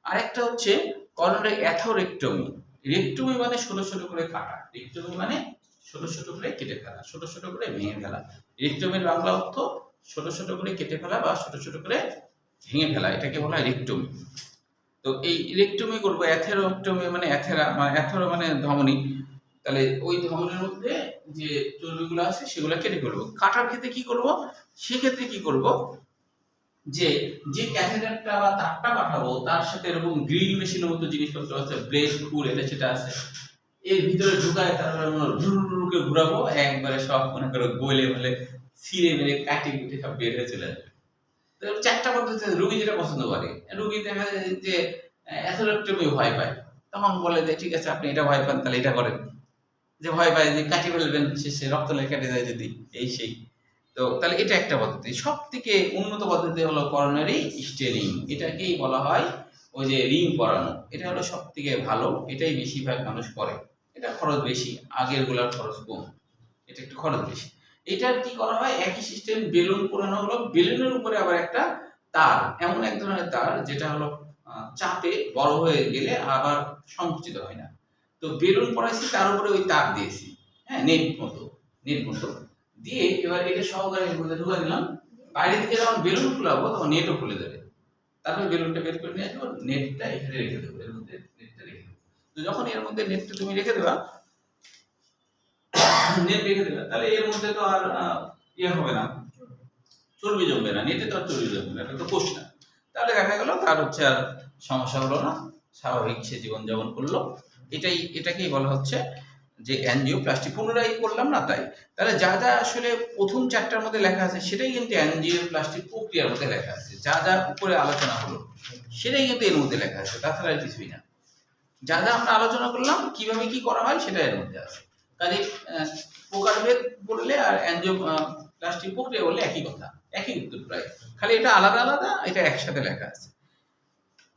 আরেকটা হচ্ছে করোনারি অ্যাথোরেক্টমি। রেক্টমি মানে ছোট ছোট করে কাটা, রেক্টমি মানে ছোট ছোট করে কেটে ফেলা, ছোট ছোট করে ভেঙে ফেলা। রেক্টমির বাংলা অর্থ ছোট ছোট করে কেটে ফেলা বা ছোট ছোট করে ভেঙে ফেলা, এটাকে বলা হয় রেক্টমি। তো এই রেক্টমি করবো, অ্যাথেরোক্টমি মানে অ্যাথেরো মানে ধমনী। তাহলে ওই ধমনীর মধ্যে যে চর্বিগুলো আছে সেগুলো কেটে ফেলবো। কাটার ক্ষেত্রে কি করব, সেক্ষেত্রে কি করব, যে যে ক্যাথেটারটা বা তারটা পাঠাবো তার সাথে এরকম গ্রিল মেশিনের মতো জিনিসপত্র আছে, ব্লেড খুর এটা সেটা আছে, এর ভিতরে ঢুকায় তারপরে ঢুকে ঘুরাবো, একবারে সব মনে করো গলে বলে ছিঁড়ে মেরে কাটি কুটে সব বের হয়ে চলে যাবে। তো 4টা পদ্ধতি রুগী যেটা পছন্দ করে, রুগী দেখা যায় যে অ্যাথোরেক্টমি ভয় পায়, তখন বলে যে ঠিক আছে আপনি এটা ভয় পান তাহলে এটা করেন, যে ভয় পায় যে কাটি ফেলবেন, শেষে রক্তনালী কেটে যায় যদি, এই সেই। তো তাহলে এটা একটা পদ্ধতি। সব থেকে উন্নত পদ্ধতি হলো করোনারি স্টেরিং, এটাকেই বলা হয় ওই যে রিং পরানো। এটা হলো সব থেকে ভালো, এটাই বেশিরভাগ মানুষ করে। এটা খরচ বেশি, আগের গুলার খরচ কম, এটা একটু খরচ বেশি। এটার কি করা হয়, একই সিস্টেম, বেলুন পরানো হলো, বেলুনের উপরে আবার একটা তার, এমন এক ধরনের তার যেটা হলো চাপে বড় হয়ে গেলে আবার সংকুচিত হয় না। তো বেলুন পরাইছি, তার উপরে ওই তার দিয়েছি, হ্যাঁ, নেট মতো দিয়ে এবার এটা সহকারে এর মধ্যে ঢুকা দিলাম, বাইরে থেকে যখন বেলুন খোলাবো তখন নেটও খুলে যাবে, তারপরে বেলুনটা বের করে নিয়ে আসবো, নেটটা এখানে রেখে দেবো, এর মধ্যে নেটটা রেখে দেবো। তো যখন এর মধ্যে নেটটা তুমি রেখে দেবা, নেট রেখে দেবা, তাহলে এর মধ্যে তো আর ইয়ে হবে না, চর্বি জমবে না, নেটে তো আর চর্বি জমবে না, এটা তো কোষ না। তাহলে দেখা গেল তার হচ্ছে আর সমস্যা হলো না, স্বাভাবিক সে জীবনযাপন করলো। এটাকেই বলা হচ্ছে যে অ্যাঞ্জিওপ্লাস্টি। পুনরায় করলাম না তাই, তাহলে যা যা আসলে প্রথম চ্যাপ্টার মধ্যে লেখা আছে সেটাই কিন্তু অ্যাঞ্জিওপ্লাস্টি প্রক্রিয়ার মধ্যে লেখা আছে, যা যা উপরে আলোচনা হলো সেটাই কিন্তু এর মধ্যে লেখা আছে, তাছাড়া আর কিছুই না। যা যা আমরা আলোচনা করলাম কিভাবে কি করা হয় সেটা এর মধ্যে আছে। কাজে প্রকারভেদ বললে আর অ্যাঞ্জিওপ্লাস্টি প্রক্রিয়া বললে একই কথা, একই উত্তর প্রায়, খালি এটা আলাদা আলাদা, এটা একসাথে লেখা আছে।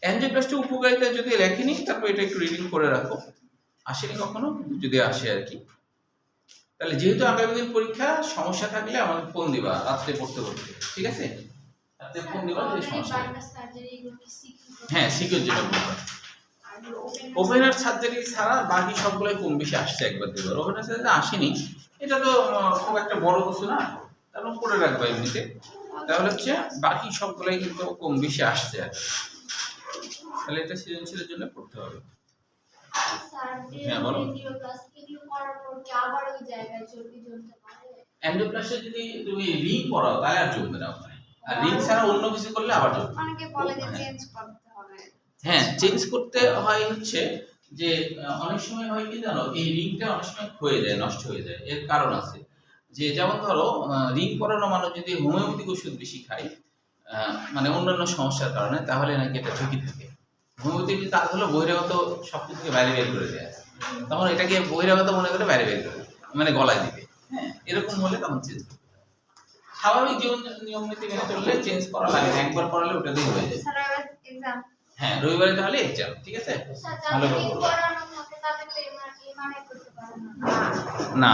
অ্যাঞ্জিওপ্লাস্টি উপকারিতা যদি লেখিনি, তারপর এটা একটু রিডিং করে রাখো, আসেনি কখনো, যদি আসে আর কি। তাহলে যেহেতু আগামী দিন পরীক্ষা, সমস্যা থাকলে আমাকে ফোন দিবা রাত্রে পড়তে পড়তে, ঠিক আছে? রাত্রে ফোন দিবা যদি সমস্যা হয়। হ্যাঁ, সিকিউর যেটা বলবো, ওপেন হার্ট সার্জারি ছাড়া বাকি সবগুলোই কম বেশি আসছে একবার দুবার। ওপেন হার্ট সার্জারি আসেনি, এটা তো খুব একটা বড় কিছু না, তারপর করে রাখবা এমনিতে। তাহলে হচ্ছে বাকি সবগুলোই কিন্তু কম বেশি আসছে আর কি। তাহলে এটা সৃজনশীলের জন্য পড়তে হবে। হ্যাঁ বলো। অ্যান্ডোপ্লাস্টি যদি তুমি রিং পরাও তাহলে আর জমবে না ওখানে, আর রিং ছাড়া অন্য কিছু করলে আবার জমবে। অনেকে বলে যে চেঞ্জ করতে হবে। হ্যাঁ, চেঞ্জ করতে হয় হচ্ছে যে অনেক সময় হয় কি জানো, এই রিংটা অনেক সময় ক্ষয়ে যায়, নষ্ট হয়ে যায়। এর কারণ আছে যে, যেমন ধরো রিং পরানো মানুষ যদি হোমিওপ্যাথিক ওষুধ বেশি খায়, মানে অন্যান্য সমস্যার কারণে, তাহলে নাকি এটা ঝুঁকি থাকে। হোমিওপ্যাথিক কাজ হলো বহিরাগত শক্তি থেকে বাইরে বের করে দেয়, তখন এটাকে বহিরাগত মনে করে বাইরে বের করে, মানে গলায় দিবে। হ্যাঁ, এরকম হলে তখন চেঞ্জ করতে হবে। স্বাভাবিক জীবন নিয়ম নীতি মেনে চললে চেঞ্জ করা লাগে না, একবার পড়ালে ওটাতেই হয়ে যায়। Sir exam. হ্যাঁ, রবিবারে তাহলে এক্সাম, ঠিক আছে? স্যার ভালো যাদের করে রিং পড়ো। করানো থাকে তাদের তো এমআরআই করতে পারে না। না